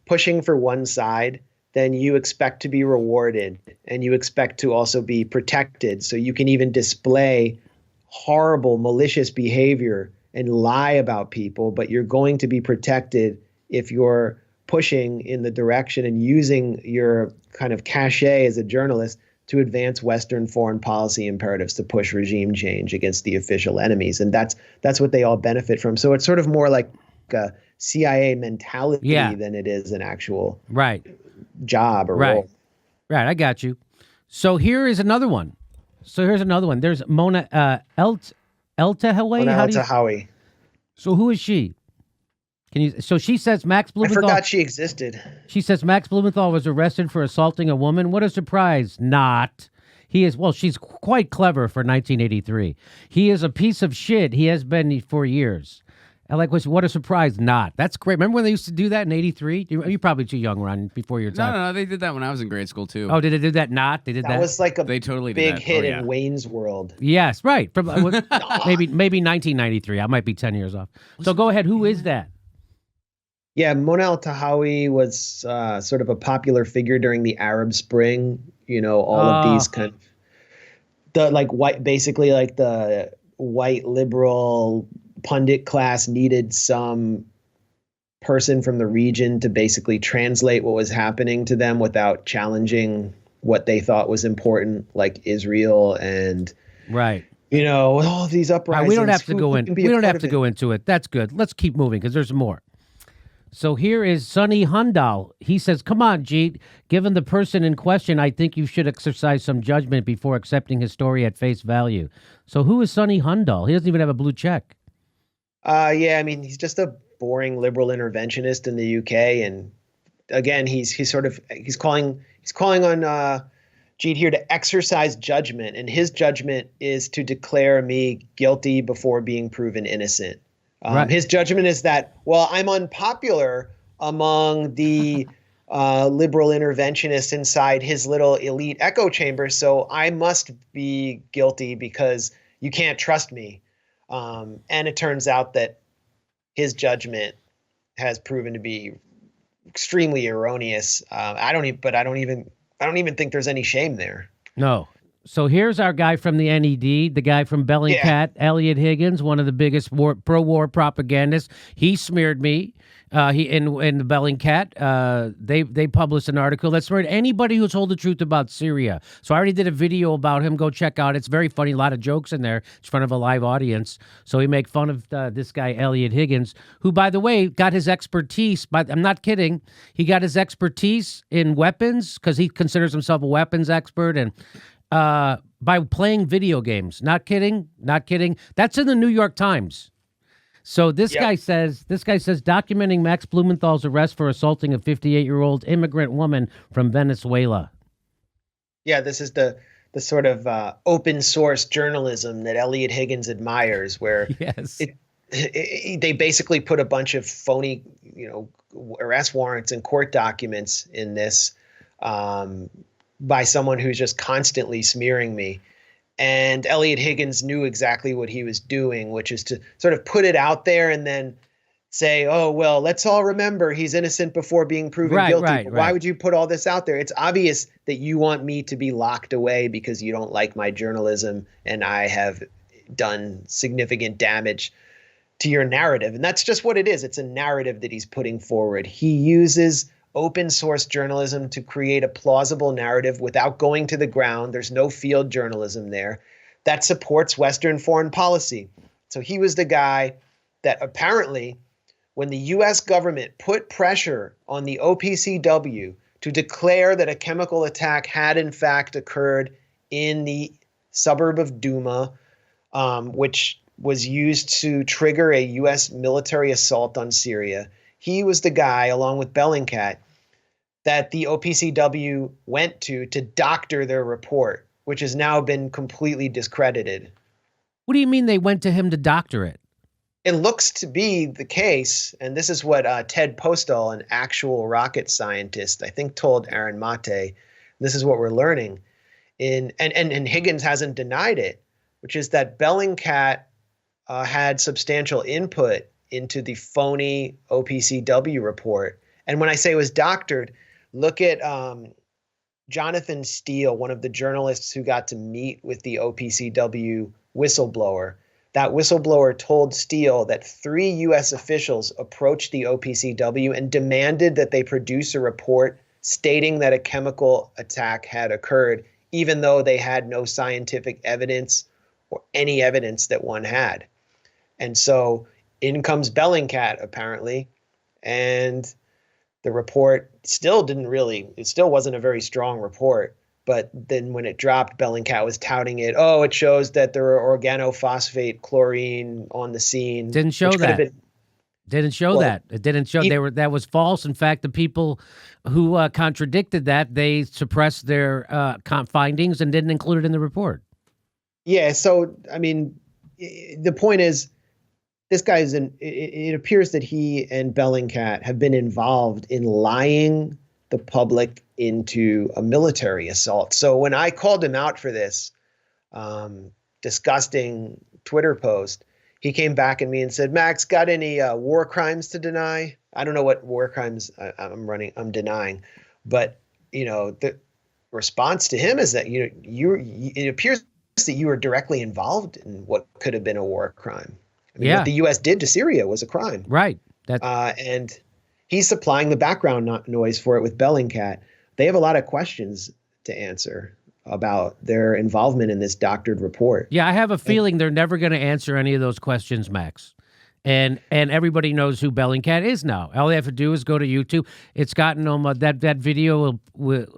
pushing for one side, then you expect to be rewarded and you expect to also be protected. So you can even display horrible, malicious behavior and lie about people, but you're going to be protected if you're pushing in the direction and using your kind of cachet as a journalist to advance Western foreign policy imperatives, to push regime change against the official enemies. And that's what they all benefit from. So it's sort of more like a CIA mentality than it is an actual job or role. Right, I got you. So here's another one. There's Mona El-Tahawi. So who is she? So she says Max Blumenthal. I forgot she existed. She says Max Blumenthal was arrested for assaulting a woman. What a surprise. Not. She's quite clever for 1983. He is a piece of shit. He has been for years. What a surprise. Not. That's great. Remember when they used to do that in 83? You're probably too young, Ron, before your time. No, they did that when I was in grade school, too. Oh, did they do that? Not? They did that? That was like they totally big hit in Wayne's World. Yes, right. From maybe 1993. I might be 10 years off. So go ahead. Who is that? Yeah, Mona El-Tahawi was sort of a popular figure during the Arab Spring. All of these kind of the white liberal pundit class needed some person from the region to basically translate what was happening to them without challenging what they thought was important, like Israel and right. All these uprisings. We don't have to go in. We We don't have to go into it. That's good. Let's keep moving because there's more. So here is Sonny Hundal. He says, come on, Jeet. Given the person in question, I think you should exercise some judgment before accepting his story at face value. So who is Sonny Hundal? He doesn't even have a blue check. Yeah, I mean, he's just a boring liberal interventionist in the UK. And again, he's calling on Jeet here to exercise judgment. And his judgment is to declare me guilty before being proven innocent. Right. His judgment is that, well, I'm unpopular among the liberal interventionists inside his little elite echo chamber, so I must be guilty because you can't trust me. And it turns out that his judgment has proven to be extremely erroneous. I don't even think there's any shame there. No. So here's our guy from the NED, the guy from Bellingcat, Elliot Higgins, one of the biggest pro-war propagandists. He smeared me. In the Bellingcat, they published an article that smeared anybody who told the truth about Syria. So I already did a video about him. Go check out. It's very funny. A lot of jokes in there. It's in front of a live audience. So he make fun of this guy Elliot Higgins, who, by the way, got his expertise. But I'm not kidding. He got his expertise in weapons because he considers himself a weapons expert and. By playing video games. Not kidding. Not kidding. That's in the New York Times. So this guy says documenting Max Blumenthal's arrest for assaulting a 58-year-old immigrant woman from Venezuela. Yeah, this is the sort of open source journalism that Elliot Higgins admires, where they basically put a bunch of phony, arrest warrants and court documents in this. By someone who's just constantly smearing me. And Elliot Higgins knew exactly what he was doing, which is to sort of put it out there and then say, oh, well, let's all remember he's innocent before being proven guilty. Right. Why would you put all this out there? It's obvious that you want me to be locked away because you don't like my journalism and I have done significant damage to your narrative. And that's just what it is. It's a narrative that he's putting forward. He uses open source journalism to create a plausible narrative without going to the ground. There's no field journalism there that supports Western foreign policy. So he was the guy that apparently, when the US government put pressure on the OPCW to declare that a chemical attack had in fact occurred in the suburb of Douma, which was used to trigger a US military assault on Syria, he was the guy, along with Bellingcat, that the OPCW went to doctor their report, which has now been completely discredited. What do you mean they went to him to doctor it? It looks to be the case, and this is what Ted Postal, an actual rocket scientist, I think told Aaron Mate. This is what we're learning. And Higgins hasn't denied it, which is that Bellingcat had substantial input into the phony OPCW report. And when I say it was doctored, look at Jonathan Steele, one of the journalists who got to meet with the OPCW whistleblower. That whistleblower told Steele that 3 U.S. officials approached the OPCW and demanded that they produce a report stating that a chemical attack had occurred, even though they had no scientific evidence or any evidence that one had. And so in comes Bellingcat, apparently, and the report still wasn't a very strong report. But then when it dropped, Bellingcat was touting it. Oh, it shows that there are organophosphate chlorine on the scene. Didn't show that. It didn't show that was false. In fact, the people who contradicted that, they suppressed their findings and didn't include it in the report. Yeah. So, I mean, the point is, this guy it appears that he and Bellingcat have been involved in lying the public into a military assault. So when I called him out for this disgusting Twitter post, he came back at me and said, Max, got any war crimes to deny? I don't know what war crimes I'm denying, but the response to him is that it appears that you were directly involved in what could have been a war crime. I mean, what the U.S. did to Syria was a crime. Right. And he's supplying the background noise for it with Bellingcat. They have a lot of questions to answer about their involvement in this doctored report. Yeah, I have a feeling they're never going to answer any of those questions, Max. And everybody knows who Bellingcat is now. All they have to do is go to YouTube. It's gotten that video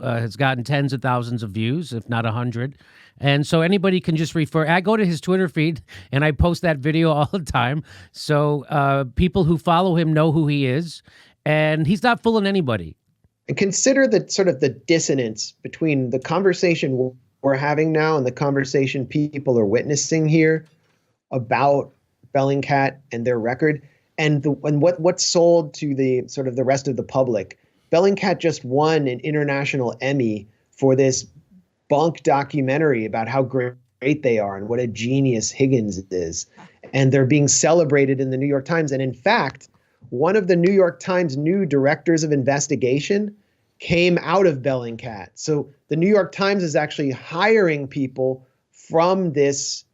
has gotten tens of thousands of views, if not 100. And so anybody can just refer. I go to his Twitter feed and I post that video all the time. So people who follow him know who he is, and he's not fooling anybody. And consider the sort of the dissonance between the conversation we're having now and the conversation people are witnessing here about Bellingcat and their record, and what's sold to the sort of the rest of the public. Bellingcat just won an international Emmy for this bunk documentary about how great they are and what a genius Higgins is, and they're being celebrated in the New York Times. And in fact, one of the New York Times new directors of investigation came out of Bellingcat. So the New York Times is actually hiring people from this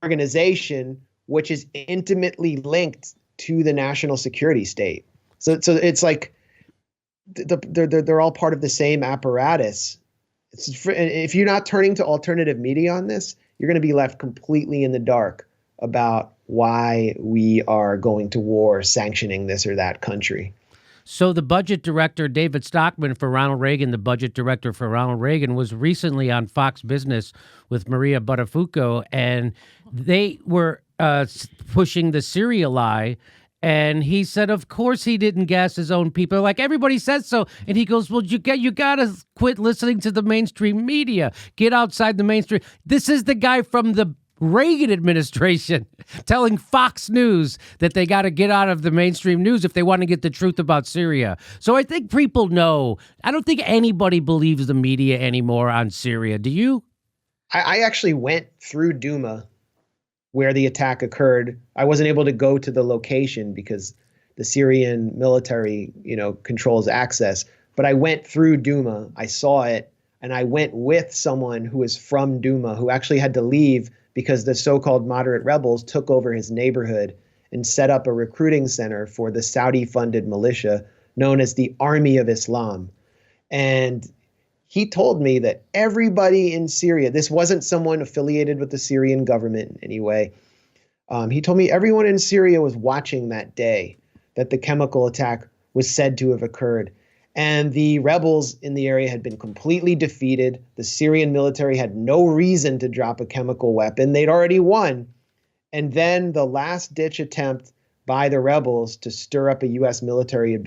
organization, which is intimately linked to the national security state. So it's like they're all part of the same apparatus. If you're not turning to alternative media on this, you're going to be left completely in the dark about why we are going to war sanctioning this or that country. So the budget director, David Stockman for Ronald Reagan, the budget director for Ronald Reagan, was recently on Fox Business with Maria Buttafuoco, and they were pushing the Syria lie. And he said, of course he didn't gas his own people. Like, everybody says so. And he goes, well, you got to quit listening to the mainstream media. Get outside the mainstream. This is the guy from the Reagan administration telling Fox News that they got to get out of the mainstream news if they want to get the truth about Syria. So I think people know. I don't think anybody believes the media anymore on Syria. Do you? I actually went through Duma where the attack occurred. I wasn't able to go to the location because the Syrian military, controls access. But I went through Duma. I saw it, and I went with someone who is from Duma who actually had to leave because the so-called moderate rebels took over his neighborhood and set up a recruiting center for the Saudi-funded militia known as the Army of Islam. And he told me that everybody in Syria, this wasn't someone affiliated with the Syrian government in any way. He told me everyone in Syria was watching that day that the chemical attack was said to have occurred. And the rebels in the area had been completely defeated. The Syrian military had no reason to drop a chemical weapon. They'd already won. And then the last-ditch attempt by the rebels to stir up a U.S. military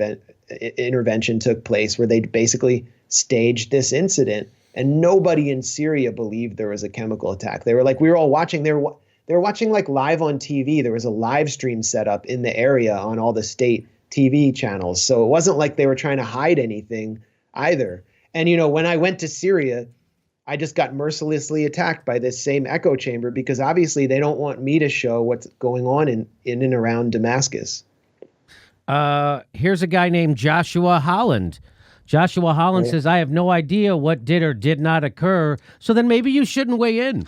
intervention took place where they basically staged this incident. And nobody in Syria believed there was a chemical attack. They were like, we were all watching. They were watching like live on TV. There was a live stream set up in the area on all the state TV channels. So it wasn't like they were trying to hide anything either. And, when I went to Syria, I just got mercilessly attacked by this same echo chamber because obviously they don't want me to show what's going on in and around Damascus. Here's a guy named Joshua Holland. Joshua Holland says, I have no idea what did or did not occur. So then maybe you shouldn't weigh in.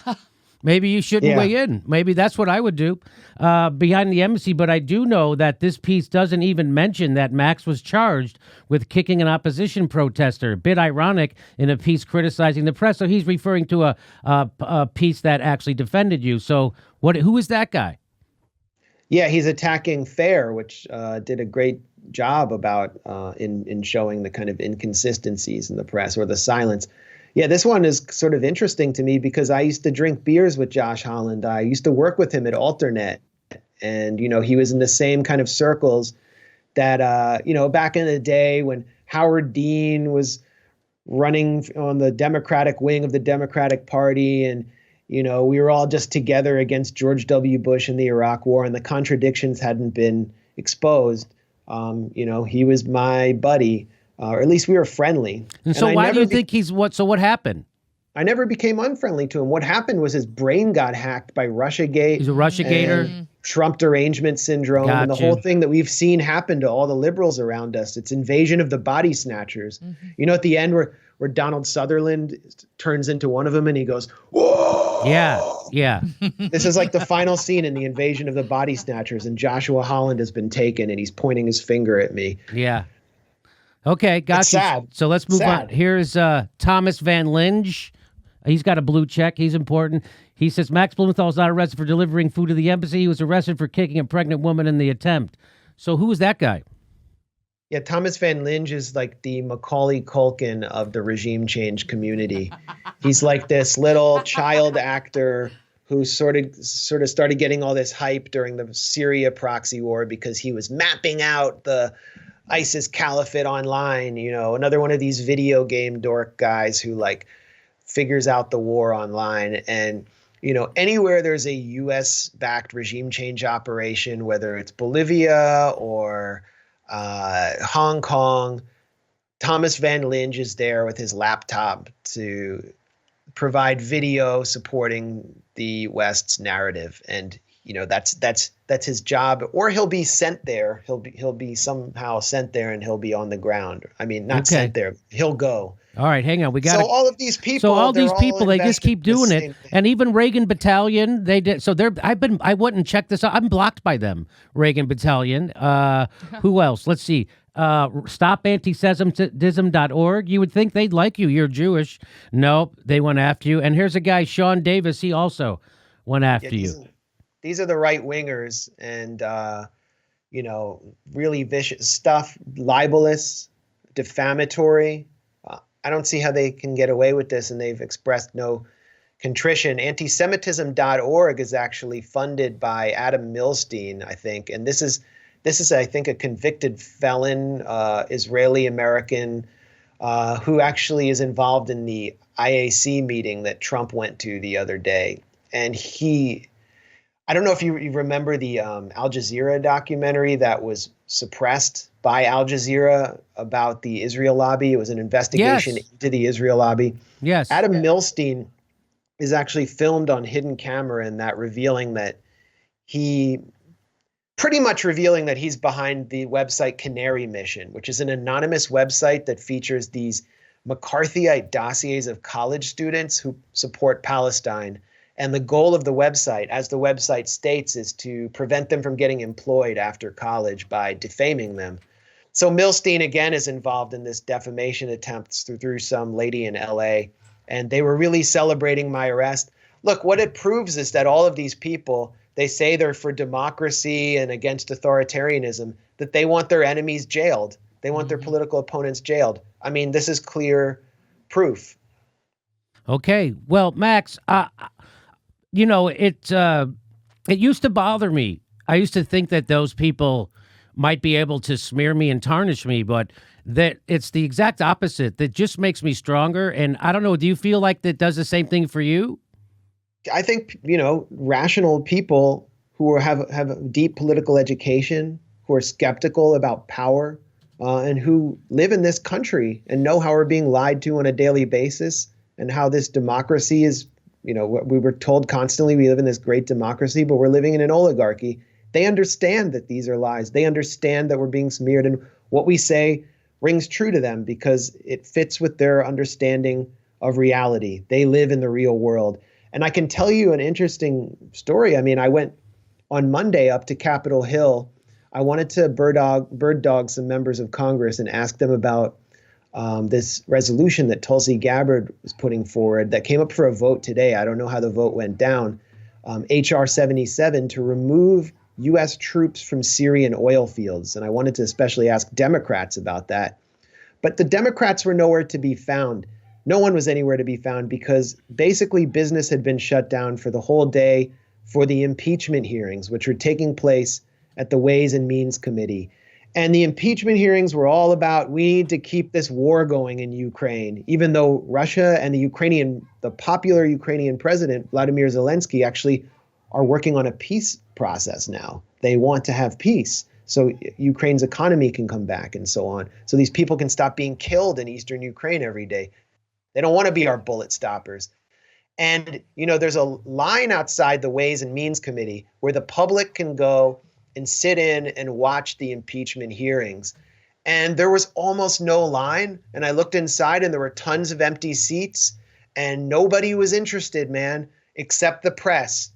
Maybe you shouldn't weigh in. Maybe that's what I would do behind the embassy. But I do know that this piece doesn't even mention that Max was charged with kicking an opposition protester. A bit ironic in a piece criticizing the press. So he's referring to a piece that actually defended you. So who is that guy? Yeah, he's attacking FAIR, which did a great job about in showing the kind of inconsistencies in the press or the silence. Yeah, this one is sort of interesting to me because I used to drink beers with Josh Holland. I used to work with him at Alternet. And, he was in the same kind of circles that, back in the day when Howard Dean was running on the Democratic wing of the Democratic Party. And, we were all just together against George W. Bush in the Iraq War and the contradictions hadn't been exposed. He was my buddy. Or at least we were friendly. And so why do you think so what happened? I never became unfriendly to him. What happened was his brain got hacked by Russiagate. He's a Russiagator. Trump derangement syndrome, and the whole thing that we've seen happen to all the liberals around us. It's invasion of the body snatchers. You know, at the end where Donald Sutherland turns into one of them and he goes, whoa! Yeah. This is like the final scene in the invasion of the body snatchers, and Joshua Holland has been taken and he's pointing his finger at me. Yeah. Okay, gotcha. Sad. So let's move on. Here's Thomas Van Linge. He's got a blue check. He's important. He says Max Blumenthal was not arrested for delivering food to the embassy. He was arrested for kicking a pregnant woman in the attempt. So who is that guy? Yeah, Thomas Van Linge is like the Macaulay Culkin of the regime change community. He's like this little child actor who sort of started getting all this hype during the Syria proxy war because he was mapping out the ISIS caliphate online, you know, another one of these video game dork guys who like figures out the war online. And, you know, anywhere there's a US backed regime change operation, whether it's Bolivia or Hong Kong, Thomas Van Linge is there with his laptop to provide video supporting the West's narrative. And, you know, that's his job, or he'll be sent there. He'll be somehow sent there and he'll be on the ground. I mean, not sent there. He'll go. All right, hang on. We got all of these people. They just keep doing it, and even Reagan Battalion, they did. So I went and checked this out. I'm blocked by them. Reagan Battalion. Who else? Let's see. StopAntisemitism.org. You would think they'd like you. You're Jewish. Nope, they went after you. And here's a guy, Sean Davis. He also went after you. These are the right wingers, and you know, really vicious stuff, libelous, defamatory. I don't see how they can get away with this, and they've expressed no contrition. Antisemitism.org is actually funded by Adam Milstein, I think, and this is I think a convicted felon, Israeli-American, who actually is involved in the IAC meeting that Trump went to the other day. And I don't know if you remember the Al Jazeera documentary that was suppressed by Al Jazeera about the Israel lobby. It was an investigation into the Israel lobby. Yes. Adam Milstein is actually filmed on hidden camera in that, revealing that he's behind the website Canary Mission, which is an anonymous website that features these McCarthyite dossiers of college students who support Palestine. And the goal of the website, as the website states, is to prevent them from getting employed after college by defaming them. So Milstein, again, is involved in this defamation attempts through some lady in LA. And they were really celebrating my arrest. Look, what it proves is that all of these people, they say they're for democracy and against authoritarianism, that they want their enemies jailed. They want their political opponents jailed. I mean, this is clear proof. Okay. Well, Max, you know, it used to bother me. I used to think that those people might be able to smear me and tarnish me, but that it's the exact opposite. That just makes me stronger. And I don't know, do you feel like that does the same thing for you? I think, you know, rational people who have a deep political education, who are skeptical about power, and who live in this country and know how we're being lied to on a daily basis and how this democracy is, you know, we were told constantly we live in this great democracy, but we're living in an oligarchy. They understand that these are lies. They understand that we're being smeared, and what we say rings true to them because it fits with their understanding of reality. They live in the real world. And I can tell you an interesting story. I mean, I went on Monday up to Capitol Hill. I wanted to bird dog some members of Congress and ask them about this resolution that Tulsi Gabbard was putting forward that came up for a vote today. I don't know how the vote went down. HR 77 to remove U.S. troops from Syrian oil fields. And I wanted to especially ask Democrats about that. But the Democrats were nowhere to be found. No one was anywhere to be found because basically business had been shut down for the whole day for the impeachment hearings, which were taking place at the Ways and Means Committee. And the impeachment hearings were all about, we need to keep this war going in Ukraine, even though Russia and the popular Ukrainian president, Vladimir Zelensky, actually are working on a peace process now. They want to have peace so Ukraine's economy can come back and so on. So these people can stop being killed in eastern Ukraine every day. They don't want to be our bullet stoppers. And, there's a line outside the Ways and Means Committee where the public can go and sit in and watch the impeachment hearings. And there was almost no line. And I looked inside and there were tons of empty seats and nobody was interested, man, except the press.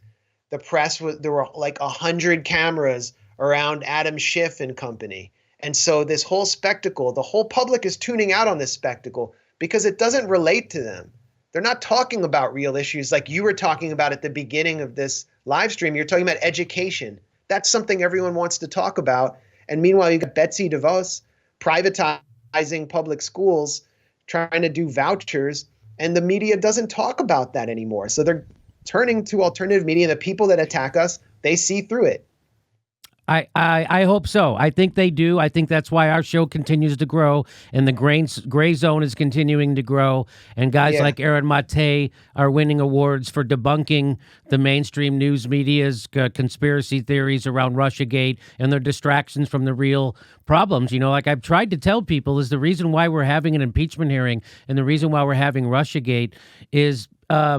The press there were like 100 cameras around Adam Schiff and company. And so this whole spectacle, the whole public is tuning out on this spectacle because it doesn't relate to them. They're not talking about real issues like you were talking about at the beginning of this live stream. You're talking about education. That's something everyone wants to talk about. And meanwhile, you got Betsy DeVos privatizing public schools, trying to do vouchers, and the media doesn't talk about that anymore. So they're turning to alternative media. The people that attack us, they see through it. I hope so. I think they do. I think that's why our show continues to grow and the gray zone is continuing to grow. And guys like Aaron Mate are winning awards for debunking the mainstream news media's conspiracy theories around Russiagate and their distractions from the real problems. Like I've tried to tell people, is the reason why we're having an impeachment hearing and the reason why we're having Russiagate is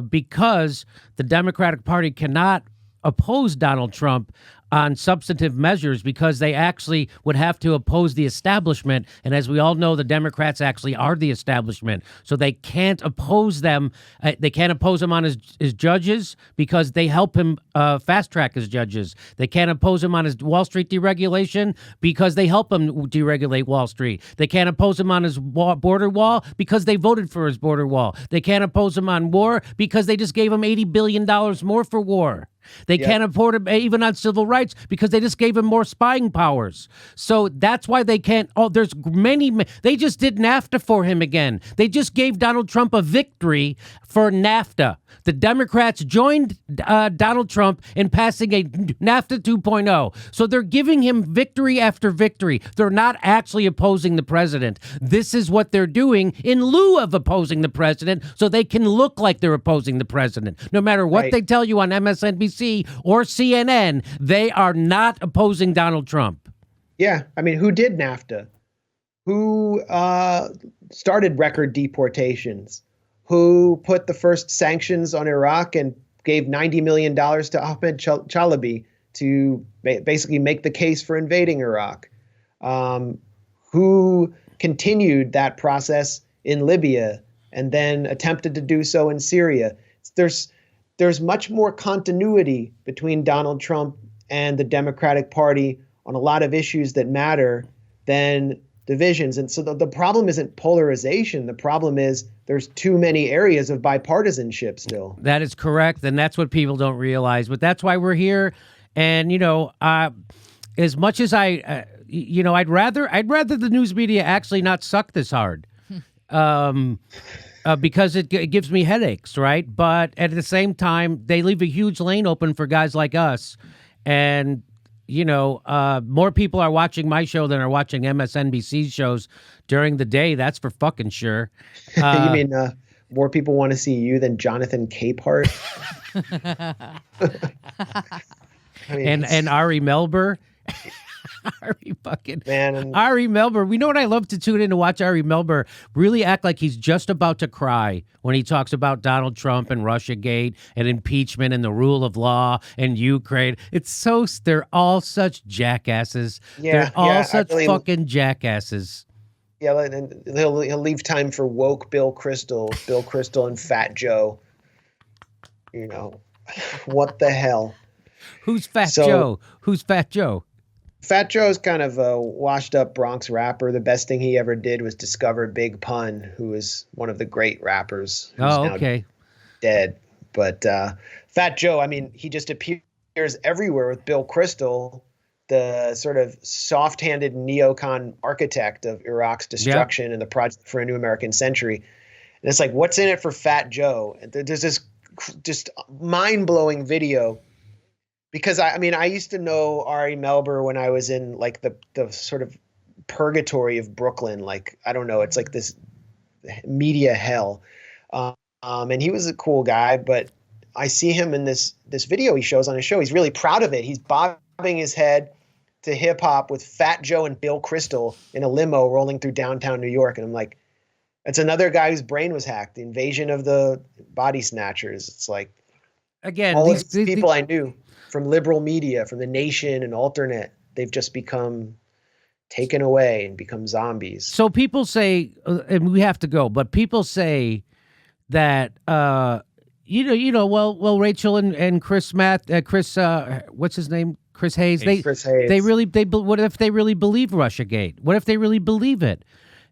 because the Democratic Party cannot oppose Donald Trump on substantive measures because they actually would have to oppose the establishment. And as we all know, the Democrats actually are the establishment. So they can't oppose them. They can't oppose him on his judges because they help him fast track his judges. They can't oppose him on his Wall Street deregulation because they help him deregulate Wall Street. They can't oppose him on his border wall because they voted for his border wall. They can't oppose him on war because they just gave him $80 billion more for war. They can't afford him even on civil rights because they just gave him more spying powers. So that's why they can't. Oh, there's many. They just did NAFTA for him again. They just gave Donald Trump a victory for NAFTA. The Democrats joined Donald Trump in passing a NAFTA 2.0. So they're giving him victory after victory. They're not actually opposing the president. This is what they're doing in lieu of opposing the president so they can look like they're opposing the president. No matter what they tell you on MSNBC or CNN, they are not opposing Donald Trump. Yeah. I mean, who did NAFTA? Who started record deportations? Who put the first sanctions on Iraq and gave $90 million to Ahmed Chalabi to basically make the case for invading Iraq? Who continued that process in Libya and then attempted to do so in Syria? There's much more continuity between Donald Trump and the Democratic Party on a lot of issues that matter than divisions. And so the problem isn't polarization. The problem is there's too many areas of bipartisanship still. That is correct. And that's what people don't realize. But that's why we're here. And, as much as I'd rather the news media actually not suck this hard. Because it gives me headaches, right? But at the same time, they leave a huge lane open for guys like us. And, more people are watching my show than are watching MSNBC shows during the day. That's for fucking sure. You mean more people want to see you than Jonathan Capehart? And Ari Melber. Ari Melber. We know what I love to tune in to watch Ari Melber really act like he's just about to cry when he talks about Donald Trump and Russiagate and impeachment and the rule of law and Ukraine. They're all such jackasses. They're all such fucking jackasses. Yeah, and he'll leave time for woke Bill Kristol and Fat Joe. What the hell? Who's Fat Joe? Who's Fat Joe? Fat Joe's kind of a washed up Bronx rapper. The best thing he ever did was discover Big Pun, who is one of the great rappers who's now dead. But Fat Joe, I mean, he just appears everywhere with Bill Kristol, the sort of soft-handed neocon architect of Iraq's destruction and the Project for a New American Century. And it's like, what's in it for Fat Joe? And there's this just mind-blowing video. Because I used to know Ari Melber when I was in like the sort of purgatory of Brooklyn. Like, I don't know, it's like this media hell. And he was a cool guy, but I see him in this video he shows on his show. He's really proud of it. He's bobbing his head to hip hop with Fat Joe and Bill Kristol in a limo rolling through downtown New York. And I'm like, It's another guy whose brain was hacked. The invasion of the body snatchers. It's like Again, all of these people I knew from liberal media, from the Nation and Alternate, they've just become taken away and become zombies. So people say, and we have to go, but people say that well, Rachel and Chris what's his name? Chris Hayes. Chris Hayes. What if they really believe Russiagate? What if they really believe it?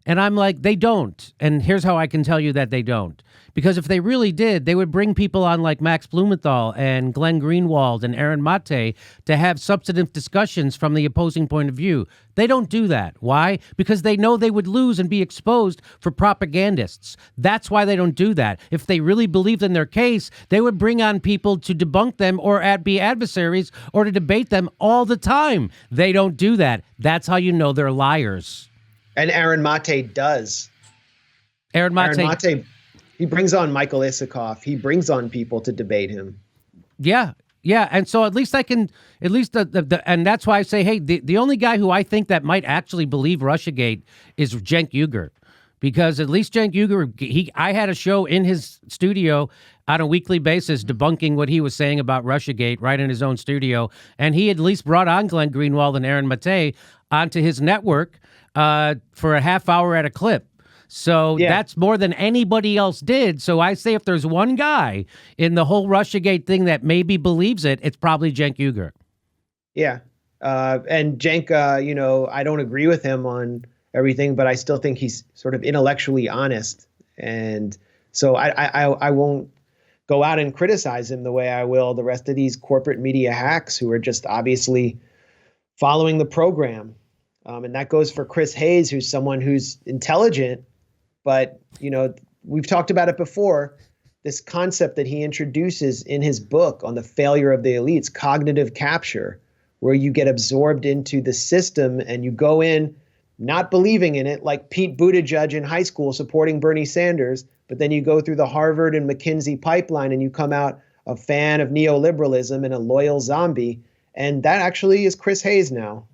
And I'm like, they don't. And here's how I can tell you that they don't. Because if they really did, they would bring people on like Max Blumenthal and Glenn Greenwald and Aaron Mate to have substantive discussions from the opposing point of view. They don't do that. Why? Because they know they would lose and be exposed for propagandists. That's why they don't do that. If they really believed in their case, they would bring on people to debunk them or be adversaries or to debate them all the time. They don't do that. That's how you know they're liars. And Aaron Mate does. Aaron Mate, he brings on Michael Isikoff. He brings on people to debate him. Yeah. And so at least and that's why I say, hey, the only guy who I think that might actually believe Russiagate is Cenk Uygur, because at least Cenk Uygur, I had a show in his studio on a weekly basis debunking what he was saying about Russiagate right in his own studio, and he at least brought on Glenn Greenwald and Aaron Mate onto his network for a half hour at a clip. So that's more than anybody else did. So I say if there's one guy in the whole Russiagate thing that maybe believes it, it's probably Cenk Uygur. Yeah. And Cenk, I don't agree with him on everything, but I still think he's sort of intellectually honest. And so I won't go out and criticize him the way I will the rest of these corporate media hacks who are just obviously following the program. And that goes for Chris Hayes, who's someone who's intelligent. But, we've talked about it before, this concept that he introduces in his book on the failure of the elites, cognitive capture, where you get absorbed into the system and you go in not believing in it, like Pete Buttigieg in high school supporting Bernie Sanders, but then you go through the Harvard and McKinsey pipeline and you come out a fan of neoliberalism and a loyal zombie. And that actually is Chris Hayes now.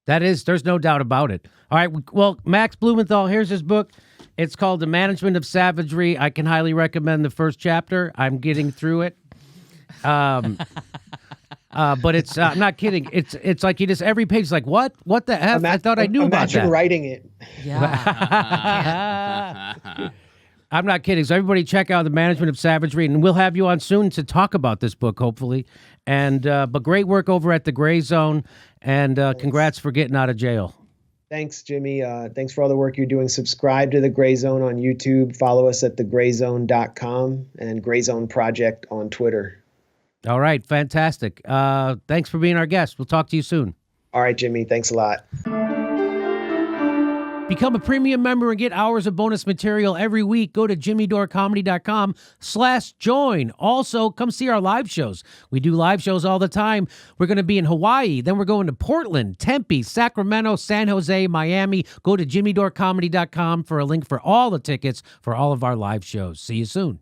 There's no doubt about it. All right, well, Max Blumenthal, here's his book. It's called The Management of Savagery. I can highly recommend the first chapter. I'm getting through it. But it's I'm not kidding. It's like you just every page is like, what the F? I thought I knew about that. Imagine writing it. Yeah. I'm not kidding. So everybody check out The Management of Savagery, and we'll have you on soon to talk about this book, hopefully. And but great work over at the Gray Zone, and congrats for getting out of jail. Thanks, Jimmy. Thanks for all the work you're doing. Subscribe to The Gray Zone on YouTube. Follow us at thegrayzone.com and Gray Zone Project on Twitter. All right. Fantastic. Thanks for being our guest. We'll talk to you soon. All right, Jimmy. Thanks a lot. Become a premium member and get hours of bonus material every week. Go to jimmydorecomedy.com/join. Also, come see our live shows. We do live shows all the time. We're going to be in Hawaii. Then we're going to Portland, Tempe, Sacramento, San Jose, Miami. Go to jimmydorecomedy.com for a link for all the tickets for all of our live shows. See you soon.